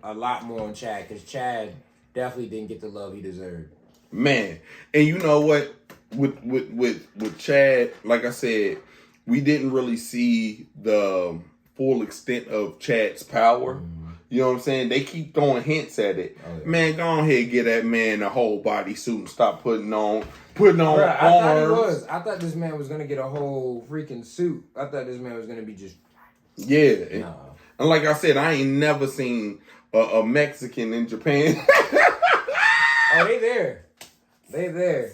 a lot more on Chad, because Chad definitely didn't get the love he deserved. Man, and you know what? With Chad, like I said, we didn't really see the full extent of Chad's power. Mm-hmm. You know what I'm saying? They keep throwing hints at it. Oh, yeah. Man, go ahead and get that man a whole body suit and stop putting on arms. I thought this man was gonna get a whole freaking suit. I thought this man was gonna be just. Yeah. No. And like I said, I ain't never seen a Mexican in Japan. Oh, they there.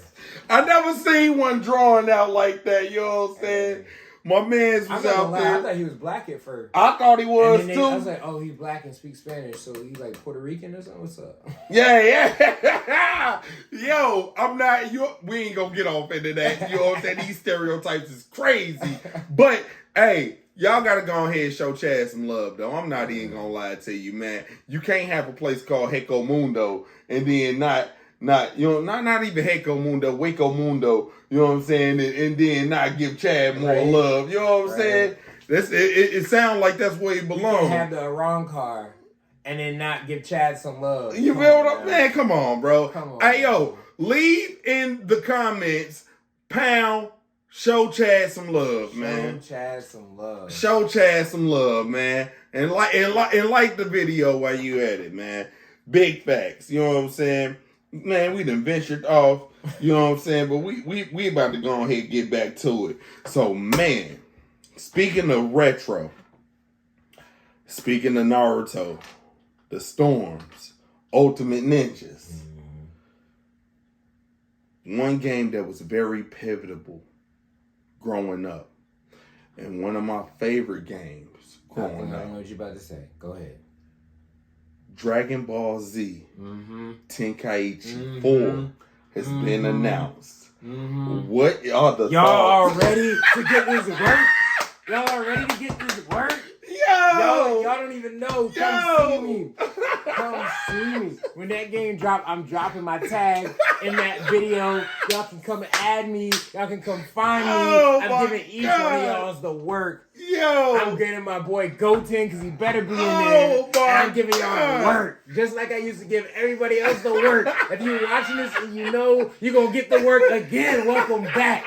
I never seen one drawing out like that. You know what I'm saying? My man's was out there. I thought he was black at first. I thought he was too. I was like, oh, he's black and speaks Spanish, so he's like Puerto Rican or something. What's up? Yeah. Yo, I'm not. We ain't gonna get off into that. You know what I'm saying? These stereotypes is crazy. But hey, y'all gotta go ahead and show Chad some love, though. I'm not even gonna lie to you, man. You can't have a place called Heco Mundo and then not even Heco Mundo, Waco Mundo. You know what I'm saying? And then not give Chad more love. You know what I'm saying? It sounds like that's where he belongs. You can have the Iran car and then not give Chad some love. You feel what I'm saying? Come on, bro. Come on. Hey, yo, leave in the comments, show Chad some love, man. Show Chad some love. Show Chad some love, man. And like the video while you at it, man. Big facts. You know what I'm saying? Man, we done ventured off, you know what I'm saying? But we about to go ahead and get back to it. So, man, speaking of retro, speaking of Naruto, the Storms, Ultimate Ninjas, one game that was very pivotal growing up, and one of my favorite games growing up. I don't know what you're about to say. Go ahead. Dragon Ball Z, Tenkaichi 4 has been announced. What are the y'all are ready to get this work? Y'all are ready to get this work? Y'all don't even know. Come see me. Come see me. When that game drop, I'm dropping my tag in that video. Y'all can come add me. Y'all can come find me. I'm giving each one of y'all the work. I'm getting my boy Goten because he better be in there. And I'm giving y'all the work. Just like I used to give everybody else the work. If you're watching this and you know you're going to get the work again, welcome back.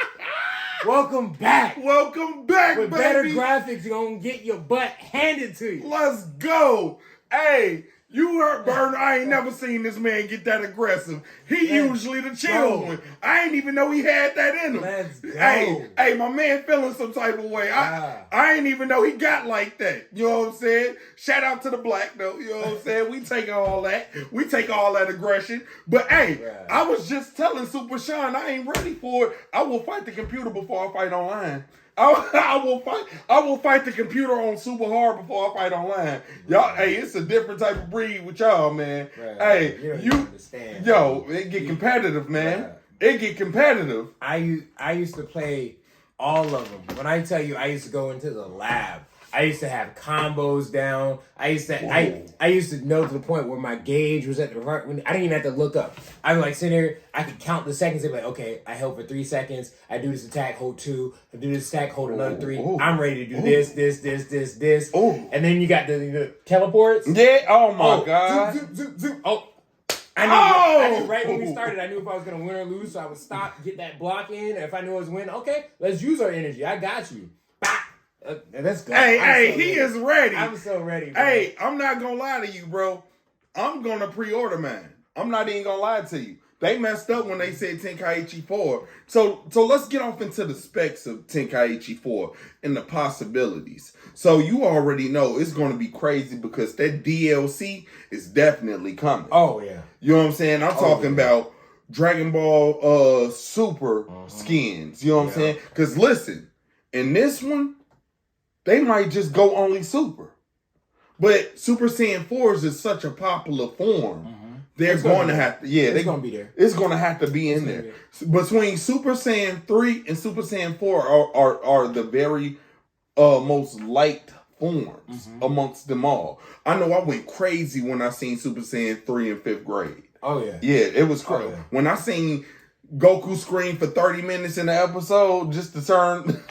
Welcome back. Welcome back, with baby. Better graphics, you're going to get your butt handed to you. Let's go. Hey, you heard Burn. I ain't never seen this man get that aggressive. He usually the chill one. I ain't even know he had that in him. Let's go. Hey, my man feeling some type of way. I ain't even know he got like that. You know what I'm saying? Shout out to the black, though. You know what I'm saying? We take all that. We take all that aggression. But, hey, I was just telling Super Sean I ain't ready for it. I will fight the computer before I fight online. I will fight the computer on super hard before I fight online. Y'all, hey, it's a different type of breed with y'all, man. Hey, you understand. Yo, it get competitive, man. It get competitive. I used to play all of them. When I tell you, I used to go into the lab. I used to have combos down. I used to know to the point where my gauge was at the right. I didn't even have to look up. I would sitting here. I could count the seconds and be like, okay, I held for 3 seconds. I do this attack, hold 2. I do this attack, hold another 3. I'm ready to do this. And then you got the teleports. Yeah. Oh my god. Zoop. I knew right when we started. I knew if I was gonna win or lose, so I would stop, get that block in. And if I knew I was winning, okay, let's use our energy. I got you. Let's go. Hey, he is ready. I'm so ready, bro. Hey, I'm not gonna lie to you, bro. I'm gonna pre-order mine. I'm not even gonna lie to you. They messed up when they said Tenkaichi 4. So let's get off into the specs of Tenkaichi 4 and the possibilities. So you already know it's gonna be crazy because that DLC is definitely coming. Oh yeah. You know what I'm saying? I'm talking about Dragon Ball Super skins. You know what I'm saying? Because listen, in this one, they might just go only Super. But Super Saiyan 4s is such a popular form. They're going to have to, it's going to be there. It's going to have to be in there. Between Super Saiyan 3 and Super Saiyan 4 are the very most liked forms amongst them all. I know I went crazy when I seen Super Saiyan 3 in 5th grade. Oh, yeah. Yeah, it was crazy. Oh, yeah. When I seen Goku scream for 30 minutes in the episode just to turn...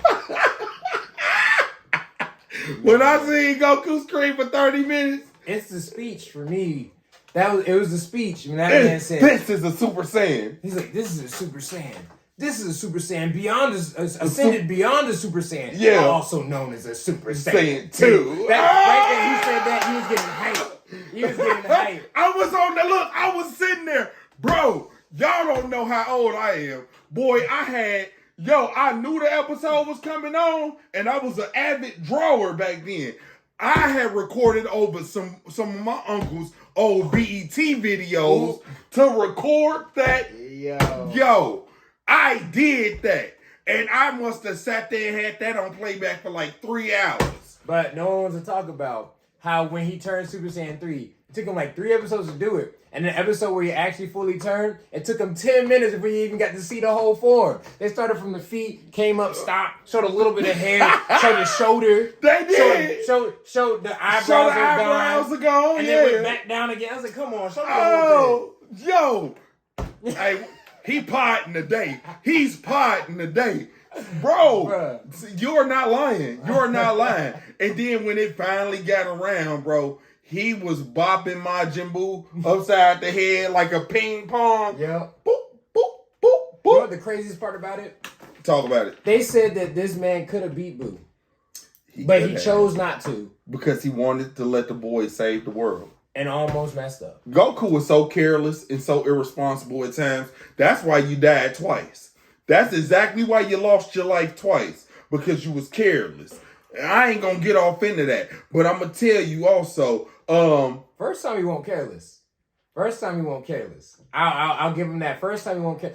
When I seen Goku scream for 30 minutes... It's the speech for me. It was the speech. When that man said... This is a Super Saiyan. He's like, this is a Super Saiyan. This is a Super Saiyan beyond ascended beyond a Super Saiyan. Yeah. Also known as a Super Saiyan 2. Right there, he said that. He was getting hyped. He was getting hyped. I was on the look. I was sitting there. Bro, y'all don't know how old I am. Boy, I knew the episode was coming on, and I was an avid drawer back then. I had recorded over some of my uncle's old BET videos to record that. Yo, I did that. And I must have sat there and had that on playback for like 3 hours. But no one wants to talk about how when he turned Super Saiyan 3, it took him like 3 episodes to do it. And the episode where he actually fully turned, it took him 10 minutes before he even got to see the whole form. They started from the feet, came up, stopped, showed a little bit of hair, showed the shoulder. They did. Showed the eyebrows are gone. And then went back down again. I was like, come on, show me the whole thing. Yo. Hey, he potting today. He's potting today. Bro, you're not lying. You're not lying. And then when it finally got around, bro, he was bopping Majin Buu upside the head like a ping pong. Yeah. Boop, boop, boop, boop. You know what the craziest part about it? Talk about it. They said that this man could have beat Buu. But he chose not to. Because he wanted to let the boy save the world. And almost messed up. Goku was so careless and so irresponsible at times. That's why you died twice. That's exactly why you lost your life twice. Because you was careless. I ain't gonna get off into that. But I'm gonna tell you also, first time he won't careless. I'll give him that. First time he won't care.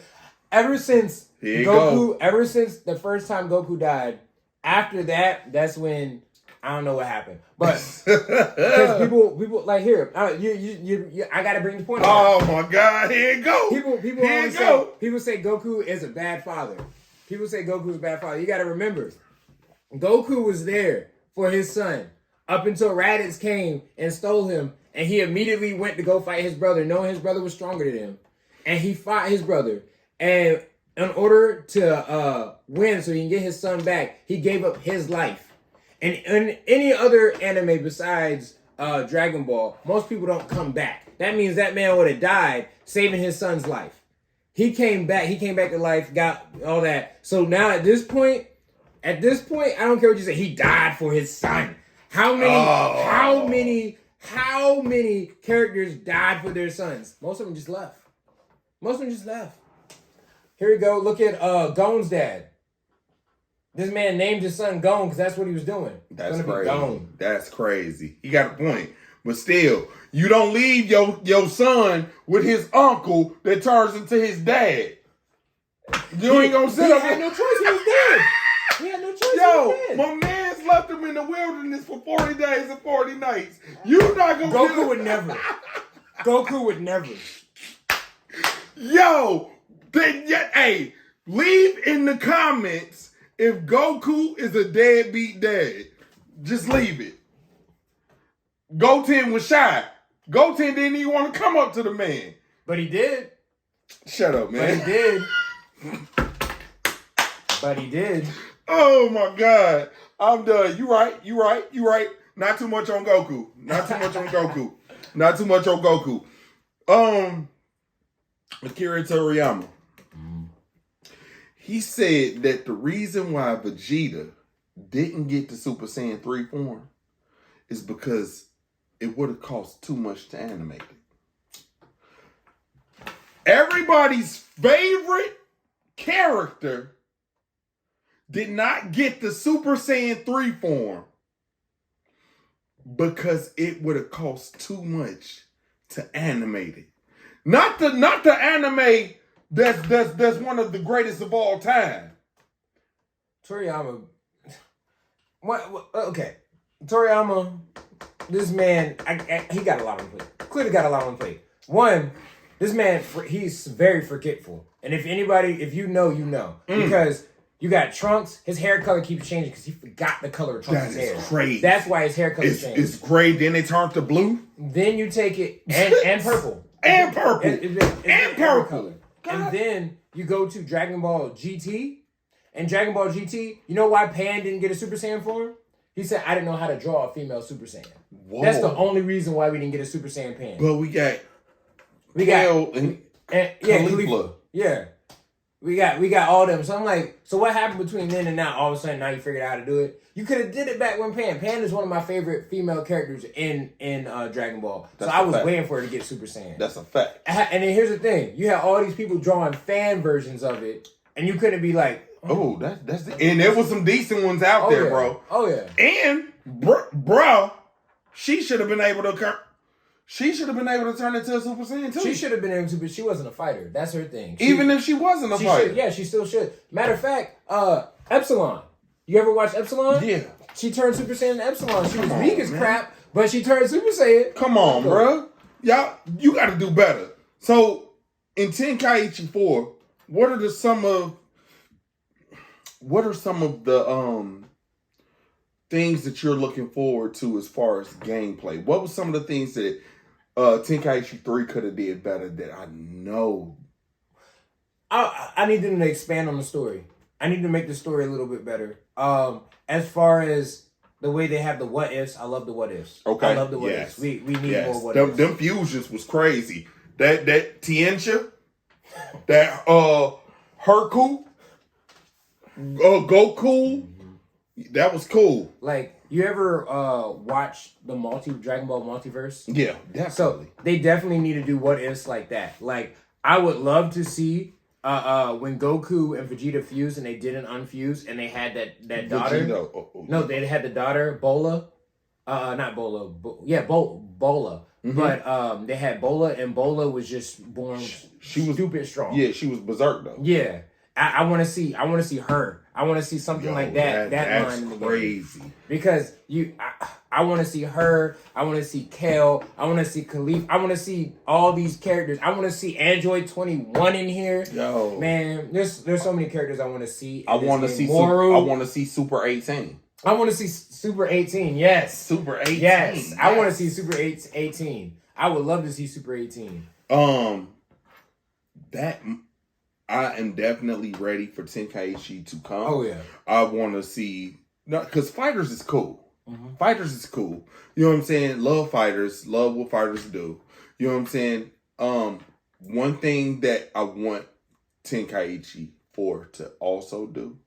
Ever since ever since the first time Goku died, after that, that's when I don't know what happened. But because people like here, I gotta bring the point. Oh my God, here you go. People say Goku is a bad father. People say Goku is a bad father. You gotta remember, Goku was there for his son up until Raditz came and stole him, and he immediately went to go fight his brother, knowing his brother was stronger than him, and he fought his brother. And in order to win, so he can get his son back, he gave up his life. And in any other anime besides Dragon Ball, most people don't come back. That means that man would have died saving his son's life. He came back to life, got all that. So now at this point, I don't care what you say. He died for his son. How many characters died for their sons? Most of them just left. Here we go. Look at Gon's dad. This man named his son Gon because that's what he was doing. That's crazy. That's crazy. He got a point. But still, you don't leave your son with his uncle that turns into his dad. You ain't gonna sit up. He had no choice. He was dead. He had no choice. Yo, my man's left him in the wilderness for 40 days and 40 nights. You not gonna Goku would never. Goku would never. Yo, hey, leave in the comments if Goku is a deadbeat dad. Just leave it. Goten was shy. Goten didn't even want to come up to the man. But he did. Shut up, man. But he did. Oh my God. I'm done. You right. Not too much on Goku. Akira Toriyama. He said that the reason why Vegeta didn't get the Super Saiyan 3 form is because it would have cost too much to animate it. Everybody's favorite character did not get the Super Saiyan 3 form because it would have cost too much to animate it. Not the anime that's one of the greatest of all time. Toriyama, Okay, Toriyama, this man, he got a lot on plate. Clearly got a lot on plate. One, this man, he's very forgetful. And if you know, you know. Because you got Trunks, his hair color keeps changing because he forgot the color of Trunks' hair. Crazy. That's why his hair color changed. It's gray, then it turned to blue. Then you take it, and purple. And purple. And purple. Color. And then you go to Dragon Ball GT. And Dragon Ball GT, you know why Pan didn't get a Super Saiyan form? He said, I didn't know how to draw a female Super Saiyan. Whoa. That's the only reason why we didn't get a Super Saiyan Pan. But we got Khalifa. Yeah. We got all them. So I'm like, so what happened between then and now? All of a sudden, now you figured out how to do it. You could have did it back when Pan. Pan is one of my favorite female characters in Dragon Ball. So I was waiting for her to get Super Saiyan. That's a fact. And then here's the thing: you had all these people drawing fan versions of it, and you couldn't be like, oh, that's it. And there was some decent ones out there, bro. Oh yeah. And bro, she should have been able to. She should have been able to turn into a Super Saiyan too. She should have been able to, but she wasn't a fighter. That's her thing. Even if she wasn't a fighter. She still should. Matter of fact, Epsilon. You ever watch Epsilon? Yeah. She turned Super Saiyan to Epsilon. She was weak as crap, but she turned Super Saiyan. Come on, bro. Y'all, you got to do better. So, in Tenkaichi 4, what are some of the things that you're looking forward to as far as gameplay? What were some of the things that Tenkaichi 3 could have did better that I know? I need them to expand on the story. I need to make the story a little bit better. As far as the way they have the what ifs, I love the what ifs. Okay. I love the what ifs. We need more what ifs. Them fusions was crazy. That Tiensha, that Herku, Goku, that was cool. Like, you ever watch the Dragon Ball multiverse? Yeah, definitely. So they definitely need to do what ifs like that. Like, I would love to see when Goku and Vegeta fused and they didn't unfuse and they had that daughter. No, they had the daughter, Bola. Not Bola. Bola. Mm-hmm. But they had Bola, and Bola was just born she was stupid strong. Yeah, she was berserk though. Yeah. I want to see her. I want to see something like that. That line in the crazy. Game. Because I want to see her. I want to see Kale. I want to see Khalif. I want to see all these characters. I want to see Android 21 in here. Yo, man, there's so many characters I want to see. I want to see Moru. I want to see Super 18. I want to see Super 18. Yes, Super 18. Yes, I want to see Super 18. I would love to see Super 18. That. I am definitely ready for Tenkaichi to come. Oh, yeah. I want to see... Because fighters is cool. Mm-hmm. Fighters is cool. You know what I'm saying? Love fighters. Love what fighters do. You know what I'm saying? One thing that I want Tenkaichi 4 to also do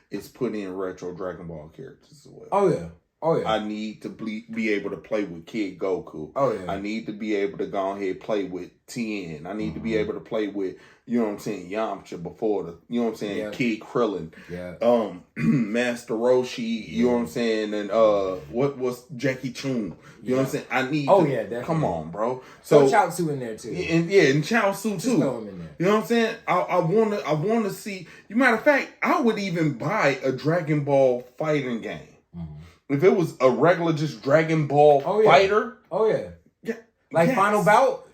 is put in retro Dragon Ball characters as well. Oh, yeah. Oh, yeah. I need to be able to play with Kid Goku. Oh, yeah. I need to be able to go ahead and play with Tien. I need to be able to play with, you know what I'm saying, Yamcha before the, you know what I'm saying, Kid Krillin. Yeah. Master Roshi, you know what I'm saying, and what was Jackie Chun. You know what I'm saying? I need definitely. Come on, bro. So Chaozu in there too. And Chaozu too. Throw him in there. You know what I'm saying? I wanna see, matter of fact, I would even buy a Dragon Ball fighting game. If it was a regular just Dragon Ball fighter. Oh, yeah. Like Final Bout.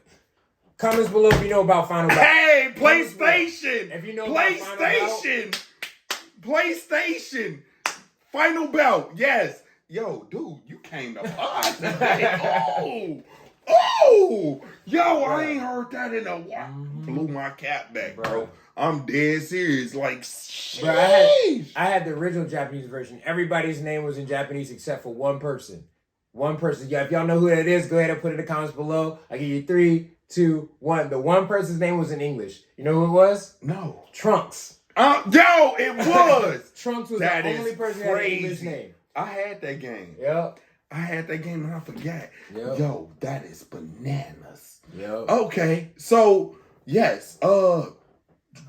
Comments below if you know about Final Bout. Hey, PlayStation. If you know PlayStation. Final Bout. Yes. Yo, dude, you came to pod today. Oh. Yo, I ain't heard that in a while. Blew my cap back, bro. I'm dead serious. Like, bro, I had the original Japanese version. Everybody's name was in Japanese except for one person. One person. Yeah, if y'all know who that is, go ahead and put it in the comments below. I give you 3, 2, 1. The one person's name was in English. You know who it was? No. Trunks. Yo, it was. Trunks was the only person who had an English name. I had that game. Yep. I had that game and I forgot. Yep. Yo, that is bananas. Yep. Okay, so yes,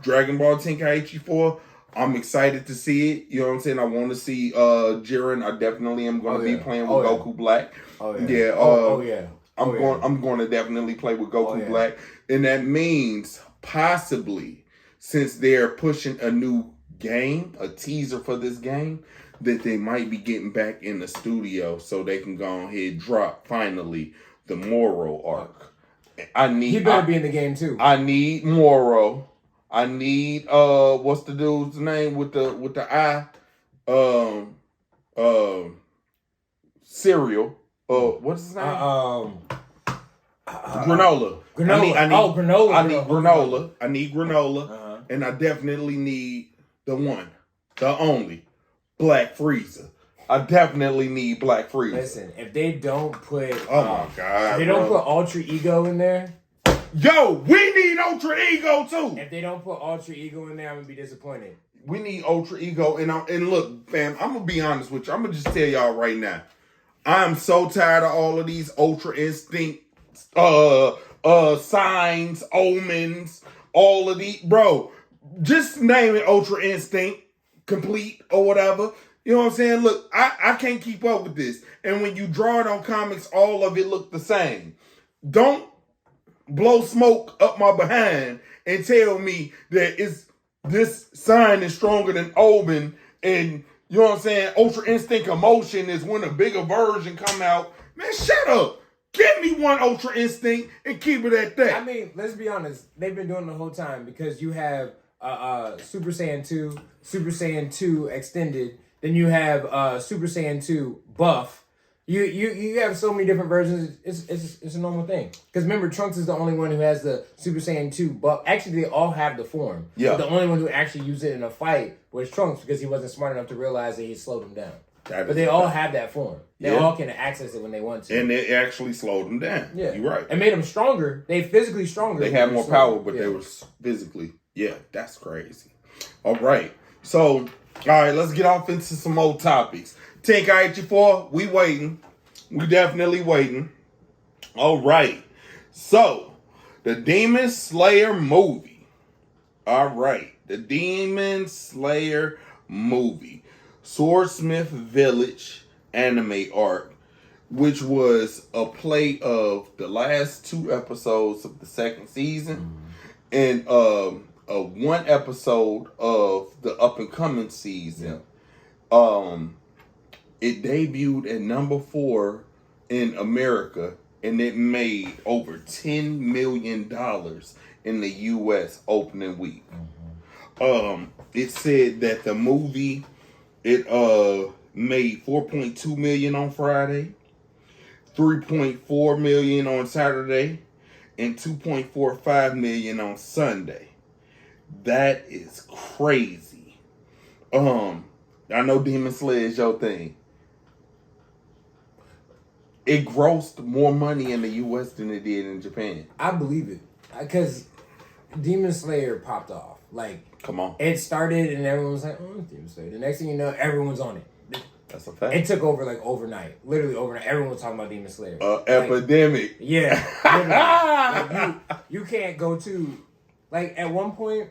Dragon Ball Tenkaichi 4. I'm excited to see it. You know what I'm saying? I want to see Jiren. I definitely am going to be playing with Goku Black. Oh yeah. I'm going to definitely play with Goku Black, and that means possibly, since they're pushing a new game, a teaser for this game, that they might be getting back in the studio so they can go ahead and drop finally the Moro arc. He better be in the game too. I need Moro. I need what's the dude's name with the eye? Cereal. What's his name? Granola. Granola. I need granola. I need granola. And I definitely need the only Black Frieza. I definitely need Black Frieza. Listen, if they don't put my God, if they don't put Ultra Ego in there. Yo, we need Ultra Ego too. If they don't put Ultra Ego in there, I'm gonna be disappointed. We need Ultra Ego, and look, fam, I'm gonna be honest with you. I'm gonna just tell y'all right now. I'm so tired of all of these Ultra Instinct signs, omens, all of these, bro. Just name it Ultra Instinct Complete or whatever. You know what I'm saying? Look, I can't keep up with this. And when you draw it on comics, all of it look the same. Don't blow smoke up my behind and tell me that this sign is stronger than Omen, and you know what I'm saying? Ultra Instinct Emotion is when a bigger version come out. Man, shut up. Give me one Ultra Instinct and keep it at that. I mean, let's be honest. They've been doing it the whole time because you have Super Saiyan 2, Super Saiyan 2 Extended, then you have Super Saiyan 2 Buff. You have so many different versions. It's a normal thing. Because remember, Trunks is the only one who has the Super Saiyan 2 buff. Actually, they all have the form. Yeah. But the only one who actually used it in a fight was Trunks because he wasn't smart enough to realize that he slowed him down. But they all have that form. They all can access it when they want to. And it actually slowed them down. Yeah. You're right. It made them stronger. They physically stronger. They had more power, but they were physically. Yeah, that's crazy. All right. So, all right, let's get off into some more topics. Tenkaichi 4, we waiting. We definitely waiting. All right. So, the Demon Slayer movie. All right. The Demon Slayer movie. Swordsmith Village anime arc, which was a play of the last 2 episodes of the 2nd season and one episode of the up-and-coming season. It debuted at number 4 in America, and it made over $10 million in the U.S. opening week. It said that the movie, it made $4.2 million on Friday, $3.4 million on Saturday, and $2.45 million on Sunday. That is crazy. I know Demon Slayer is your thing. It grossed more money in the U.S. than it did in Japan. I believe it. Because Demon Slayer popped off. Like, come on. It started and everyone was like, oh, Demon Slayer. The next thing you know, everyone's on it. That's a fact. It took over like overnight. Literally overnight. Everyone was talking about Demon Slayer. Epidemic. Yeah. Like, you can't go to... Like, at one point,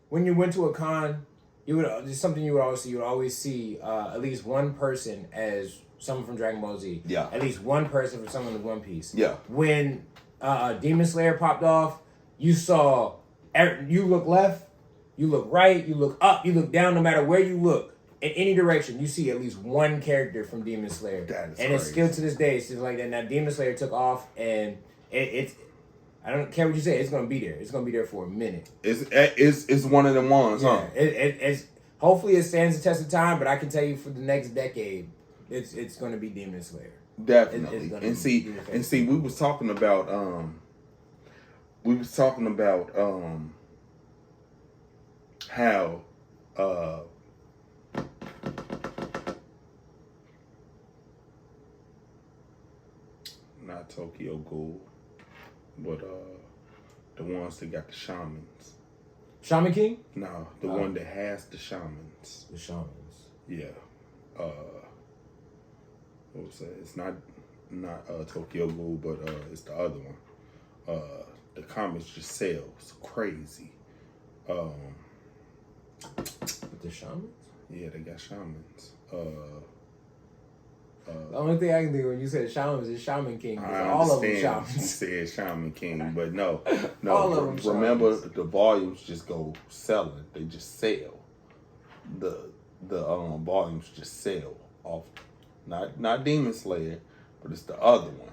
when you went to a con, it's something you would always see. You would always see at least one person as someone from Dragon Ball Z. Yeah. At least one person for someone in One Piece. Yeah. When Demon Slayer popped off, you saw... You look left, you look right, you look up, you look down, no matter where you look. In any direction, you see at least one character from Demon Slayer. That is and crazy. It's still to this day, it's just like that. Now, Demon Slayer took off, and it's... I don't care what you say. It's gonna be there. It's gonna be there for a minute. It's one of them ones, huh? It's hopefully it stands the test of time. But I can tell you for the next decade, it's gonna be Demon Slayer. Definitely. And see, we was talking about how not Tokyo Ghoul. But the ones that got the shamans. Shaman King? No, the one that has the shamans. The shamans. Yeah. What was that? It's not Tokyo Ghoul, but it's the other one. The comics just sells crazy. With the shamans? Yeah, they got shamans. The only thing I can think of when you said shamans is Shaman King. All of them shamans. You said Shaman King, but no. All of them remember, shamans. the volumes just go selling. They just sell. volumes just sell off. Not Demon Slayer, but it's the other one.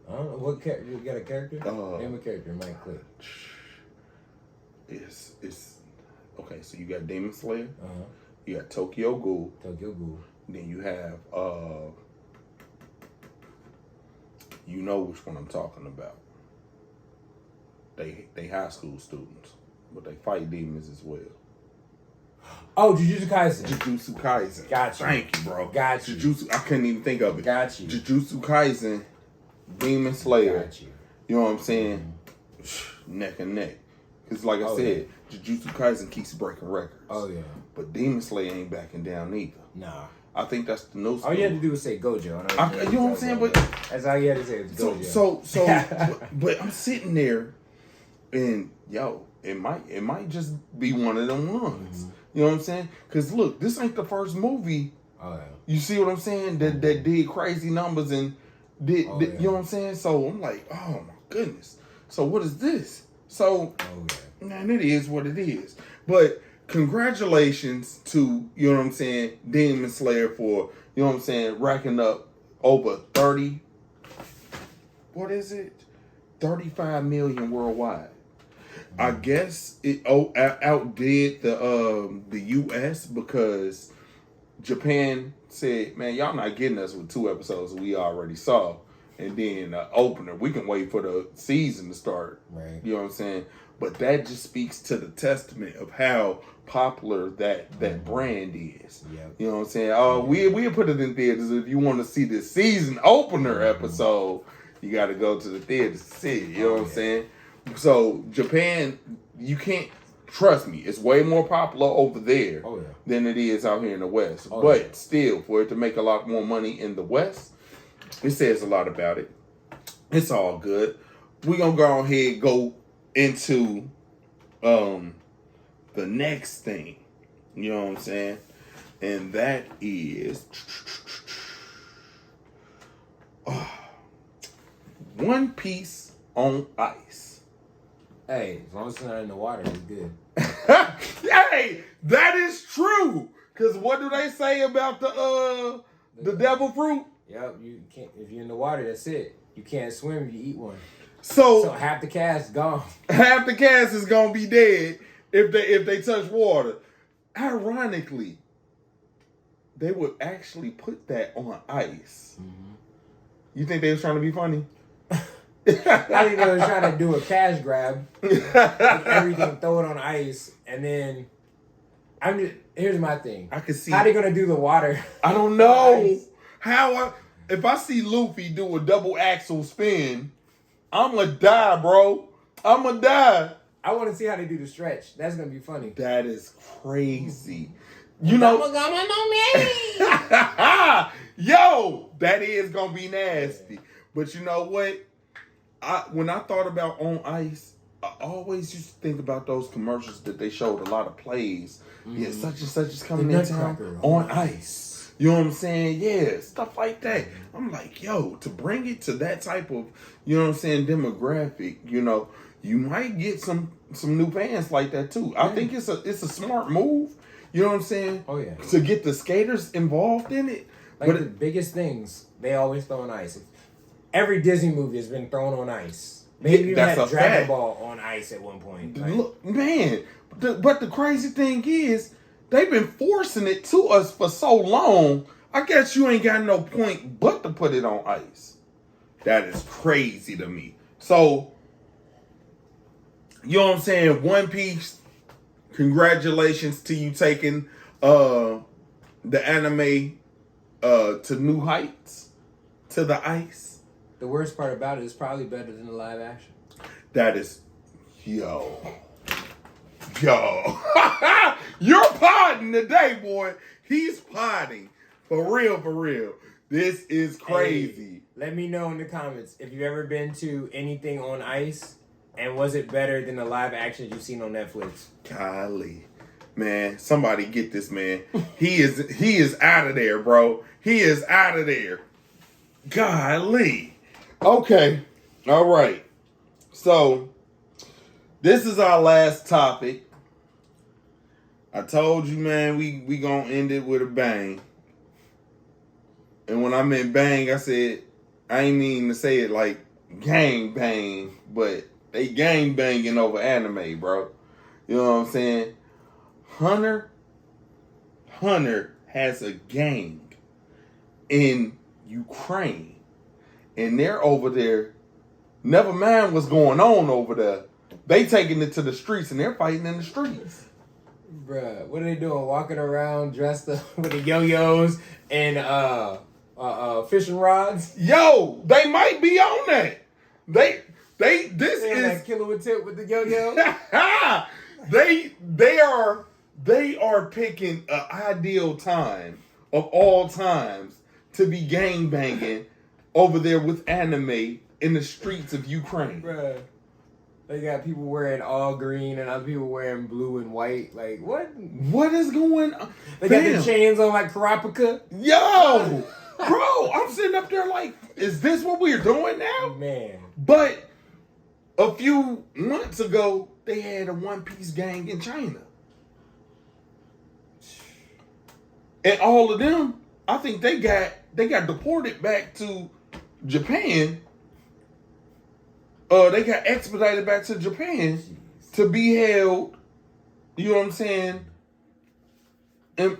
I don't know what character. You got a character? Name a character. Might click. It's okay. So you got Demon Slayer. You got Tokyo Ghoul. Then you have you know which one I'm talking about. They high school students, but they fight demons as well. Oh, Jujutsu Kaisen. Jujutsu Kaisen. Got you. Thank you, bro. Got you. I couldn't even think of it. Got you. Jujutsu Kaisen, Demon Slayer. Got you. You know what I'm saying? Neck and neck. Because like I said, Jujutsu Kaisen keeps breaking records. Oh, yeah. But Demon Slayer ain't backing down either. Nah. I think that's the new school. All you had to do was say Gojo. You know what I'm saying? But that's all you had to say was Gojo. So but I'm sitting there and, yo, it might just be one of them ones. You know what I'm saying? Because look, this ain't the first movie. Oh, yeah. You see what I'm saying? That did crazy numbers and did you know what I'm saying? So I'm like, oh my goodness. So what is this? So man, it is what it is. But congratulations to, you know what I'm saying, Demon Slayer for, you know what I'm saying, racking up over 35 million worldwide. I guess it outdid the US because Japan said, man, y'all not getting us with 2 episodes we already saw. And then opener, we can wait for the season to start. Right. You know what I'm saying? But that just speaks to the testament of how popular that brand is. Yep. You know what I'm saying? Oh, we put it in theaters. If you want to see the season opener episode, you got to go to the theaters to see it. You know what I'm saying? So Japan, you can't trust me. It's way more popular over there than it is out here in the West. But still, for it to make a lot more money in the West, it says a lot about it. It's all good. We're gonna go ahead and go into the next thing. You know what I'm saying? And that is One Piece on ice. Hey, as long as it's not in the water, it's good. Hey, that is true. Cause what do they say about the devil fruit? Yep, you can't. If you're in the water, that's it. You can't swim if you eat one. So half the cast gone. Half the cast is gonna be dead if they touch water. Ironically, they would actually put that on ice. Mm-hmm. You think they was trying to be funny? I think they were trying to do a cash grab, like everything, throw it on ice, and then here's my thing. I can see how they gonna do the water. I don't know if I see Luffy do a double axle spin, I'm gonna die, bro. I'm gonna die. I want to see how they do the stretch. That's gonna be funny. That is crazy. You know, yo, that is gonna be nasty. But you know what? When I thought about on ice, I always used to think about those commercials that they showed a lot of plays. Mm-hmm. Yeah, such and such is coming in town on ice. You know what I'm saying? Yeah, stuff like that. I'm like, yo, to bring it to that type of, you know what I'm saying, demographic, you know, you might get some new fans like that too. I think it's a smart move. You know what I'm saying? Oh yeah. To get the skaters involved in it. Like the biggest things, they always throw on ice. Every Disney movie has been thrown on ice. Maybe even had Dragon Ball on ice at one point. Like, look, man, but the crazy thing is, they've been forcing it to us for so long. I guess you ain't got no point but to put it on ice. That is crazy to me. So, you know what I'm saying? One Piece, congratulations to you taking the anime to new heights, to the ice. The worst part about it is probably better than the live action. That is, yo. You're podding today, boy. He's podding. For real. This is crazy. Hey, let me know in the comments if you've ever been to anything on ice, and was it better than the live action you've seen on Netflix? Golly. Man, somebody get this man. He is out of there, bro. He is out of there. Golly. Okay. All right. So, this is our last topic. I told you, man, we gonna end it with a bang. And when I meant bang, I said, I ain't mean to say it like gang bang, but they gang banging over anime, bro. You know what I'm saying? Hunter has a gang in Ukraine. And they're over there. Never mind what's going on over there. They taking it to the streets and they're fighting in the streets. Bruh, what are they doing? Walking around dressed up with the yo-yos and fishing rods? Yo, they might be on that. This is like killer with tip with the yo-yo. They are picking an ideal time of all times to be gangbanging over there with anime in the streets of Ukraine. Bruh. They got people wearing all green and other people wearing blue and white. Like, what? What is going on? They got the chains on like Karapika. Yo! Bro, I'm sitting up there like, is this what we're doing now? Man. But a few months ago, they had a One Piece gang in China. And all of them, I think they got deported back to Japan. They got expedited back to Japan to be held. You know what I'm saying? And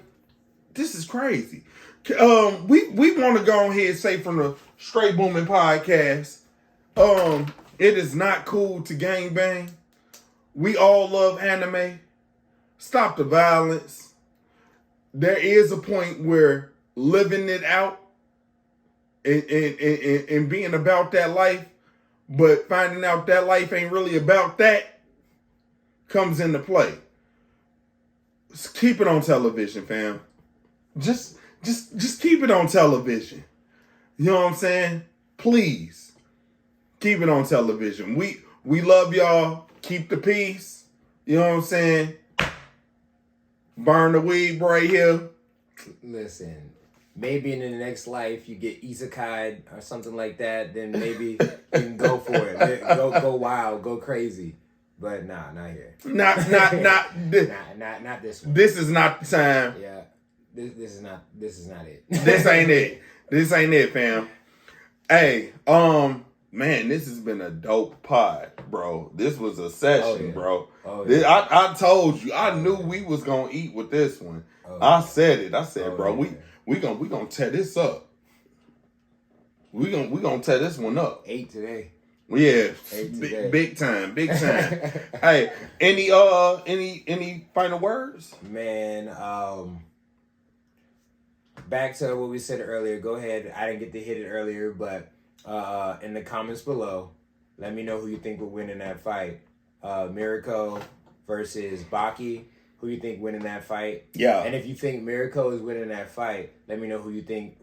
this is crazy. We want to go ahead and say from the Straight Booming podcast, it is not cool to gangbang. We all love anime. Stop the violence. There is a point where living it out and being about that life, but finding out that life ain't really about that comes into play. Just keep it on television, fam. Just keep it on television. You know what I'm saying? Please keep it on television. We love y'all. Keep the peace. You know what I'm saying? Burn the weed right here. Listen, maybe in the next life you get isekai or something like that, then maybe you can go for it. Go wild, go crazy. But nah, not here. Not this one. This is not the time. Yeah. This is not it. This ain't it. This ain't it, fam. Hey, man, this has been a dope pod, bro. This was a session, bro. Oh, yeah. I told you, I knew we was gonna eat with this one. I said it. I said, bro, we gonna tear this up. We gonna tear this one up. 8 today. Yeah, big time. Hey, any final words? Man, back to what we said earlier. Go ahead. I didn't get to hit it earlier, but in the comments below, let me know who you think will win in that fight. Mirako versus Baki. Who you think winning that fight? Yeah. And if you think Mirako is winning that fight, let me know who you think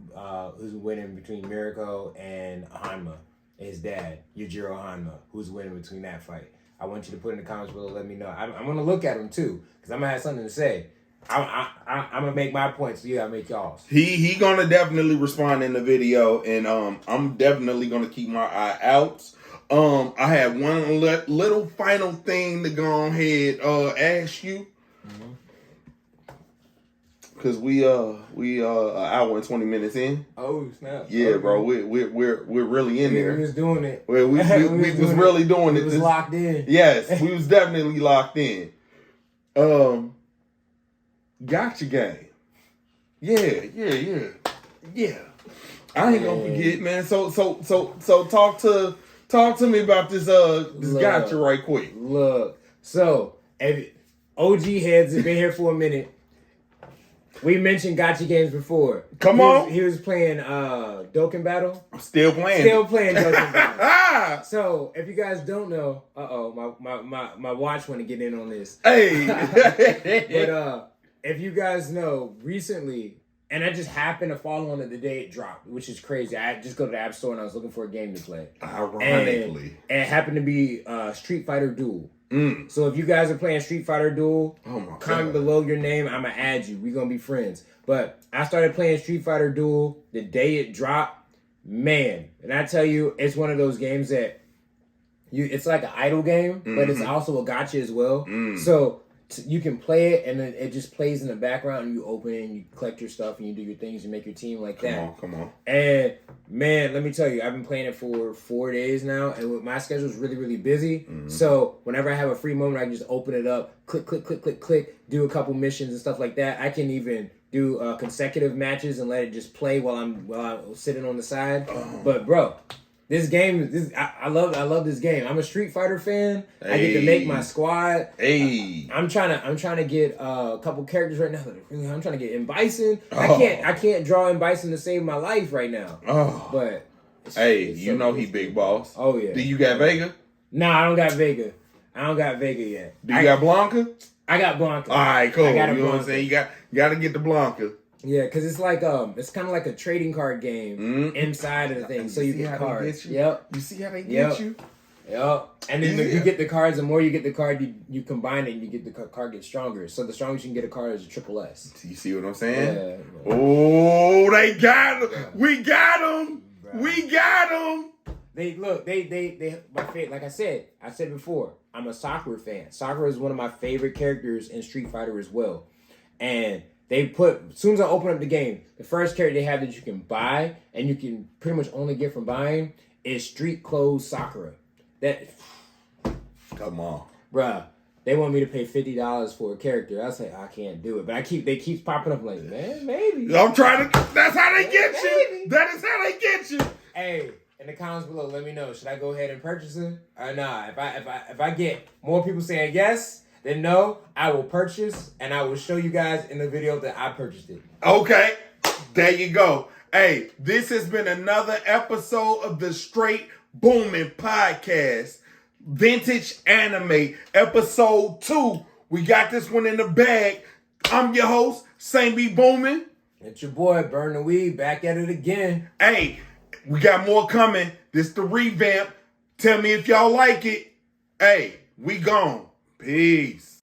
who's winning between Mirako and Hanma, his dad, Yujiro Hanma. Who's winning between that fight? I want you to put in the comments below. Let me know. I'm gonna look at them too, because I'm gonna have something to say. I'm gonna make my points, so you gotta make y'all's. He gonna definitely respond in the video, and I'm definitely gonna keep my eye out. I have one little final thing to go ahead ask you, because we an hour and 20 minutes in. Oh snap! Yeah, okay. Bro, we're really in there. We was doing it. We was really doing it. We was locked in. Yes, we was definitely locked in. Gotcha game. Yeah. I ain't gonna forget, man. So talk to me about this gotcha right quick. Look, so if OG heads have been here for a minute. We mentioned gotcha games before. Come on. He was playing Dokkan Battle. I'm still playing Dokkan Battle. So if you guys don't know, my watch want to get in on this. Hey. But if you guys know, recently, and I just happened to follow on it the day it dropped, which is crazy. I just go to the App Store and I was looking for a game to play. Ironically. And it happened to be Street Fighter Duel. So if you guys are playing Street Fighter Duel, comment below your name. I'm going to add you. We're going to be friends. But I started playing Street Fighter Duel the day it dropped. Man, and I tell you, it's one of those games that it's like an idle game, but it's also a gacha as well. So you can play it, and then it just plays in the background, and you open it, and you collect your stuff, and you do your things, you make your team like that. Come on. And man, let me tell you, I've been playing it for 4 days now, and my schedule is really, really busy. So whenever I have a free moment, I can just open it up, click, do a couple missions and stuff like that. I can even do consecutive matches and let it just play while I'm sitting on the side. But bro, this game, I love this game. I'm a Street Fighter fan. Hey. I get to make my squad. Hey. I'm trying to get a couple characters right now. I'm trying to get M. Bison. I can't draw M. Bison to save my life right now. But hey, you know he big boss. Oh yeah. Do you got Vega? Nah, I don't got Vega. yet. Do you got Blanca? I got Blanca. All right, cool. You know Blanca. what I'm saying? You got to get the Blanca. Yeah, because it's like it's kind of like a trading card game inside of the thing. So you get cards. Yep. You see how they get you? Yep. And then you get the cards. The more you get the card, you combine it, and you get the card gets stronger. So the strongest you can get a card is a triple S. You see what I'm saying? Yeah. Oh, they got him. Yeah. We got him. Bro. We got him. They my favorite. Like I said before, I'm a Sakura fan. Sakura is one of my favorite characters in Street Fighter as well, and they put, as soon as I open up the game, the first character they have that you can buy, and you can pretty much only get from buying, is Street Clothes Sakura. Come on. Bruh, they want me to pay $50 for a character. I say, I can't do it. But they keep popping up like, man, maybe. I'm trying to, that's how they get you. That is how they get you. Hey, in the comments below, let me know. Should I go ahead and purchase it? Or nah? If I get more people saying yes, then no, I will purchase, and I will show you guys in the video that I purchased it. Okay, there you go. Hey, this has been another episode of the Straight Boomin' Podcast. Vintage Anime, episode 2. We got this one in the bag. I'm your host, Saintbeboomin. It's your boy, Burntheweeb, back at it again. Hey, we got more coming. This the revamp. Tell me if y'all like it. Hey, we gone. Peace.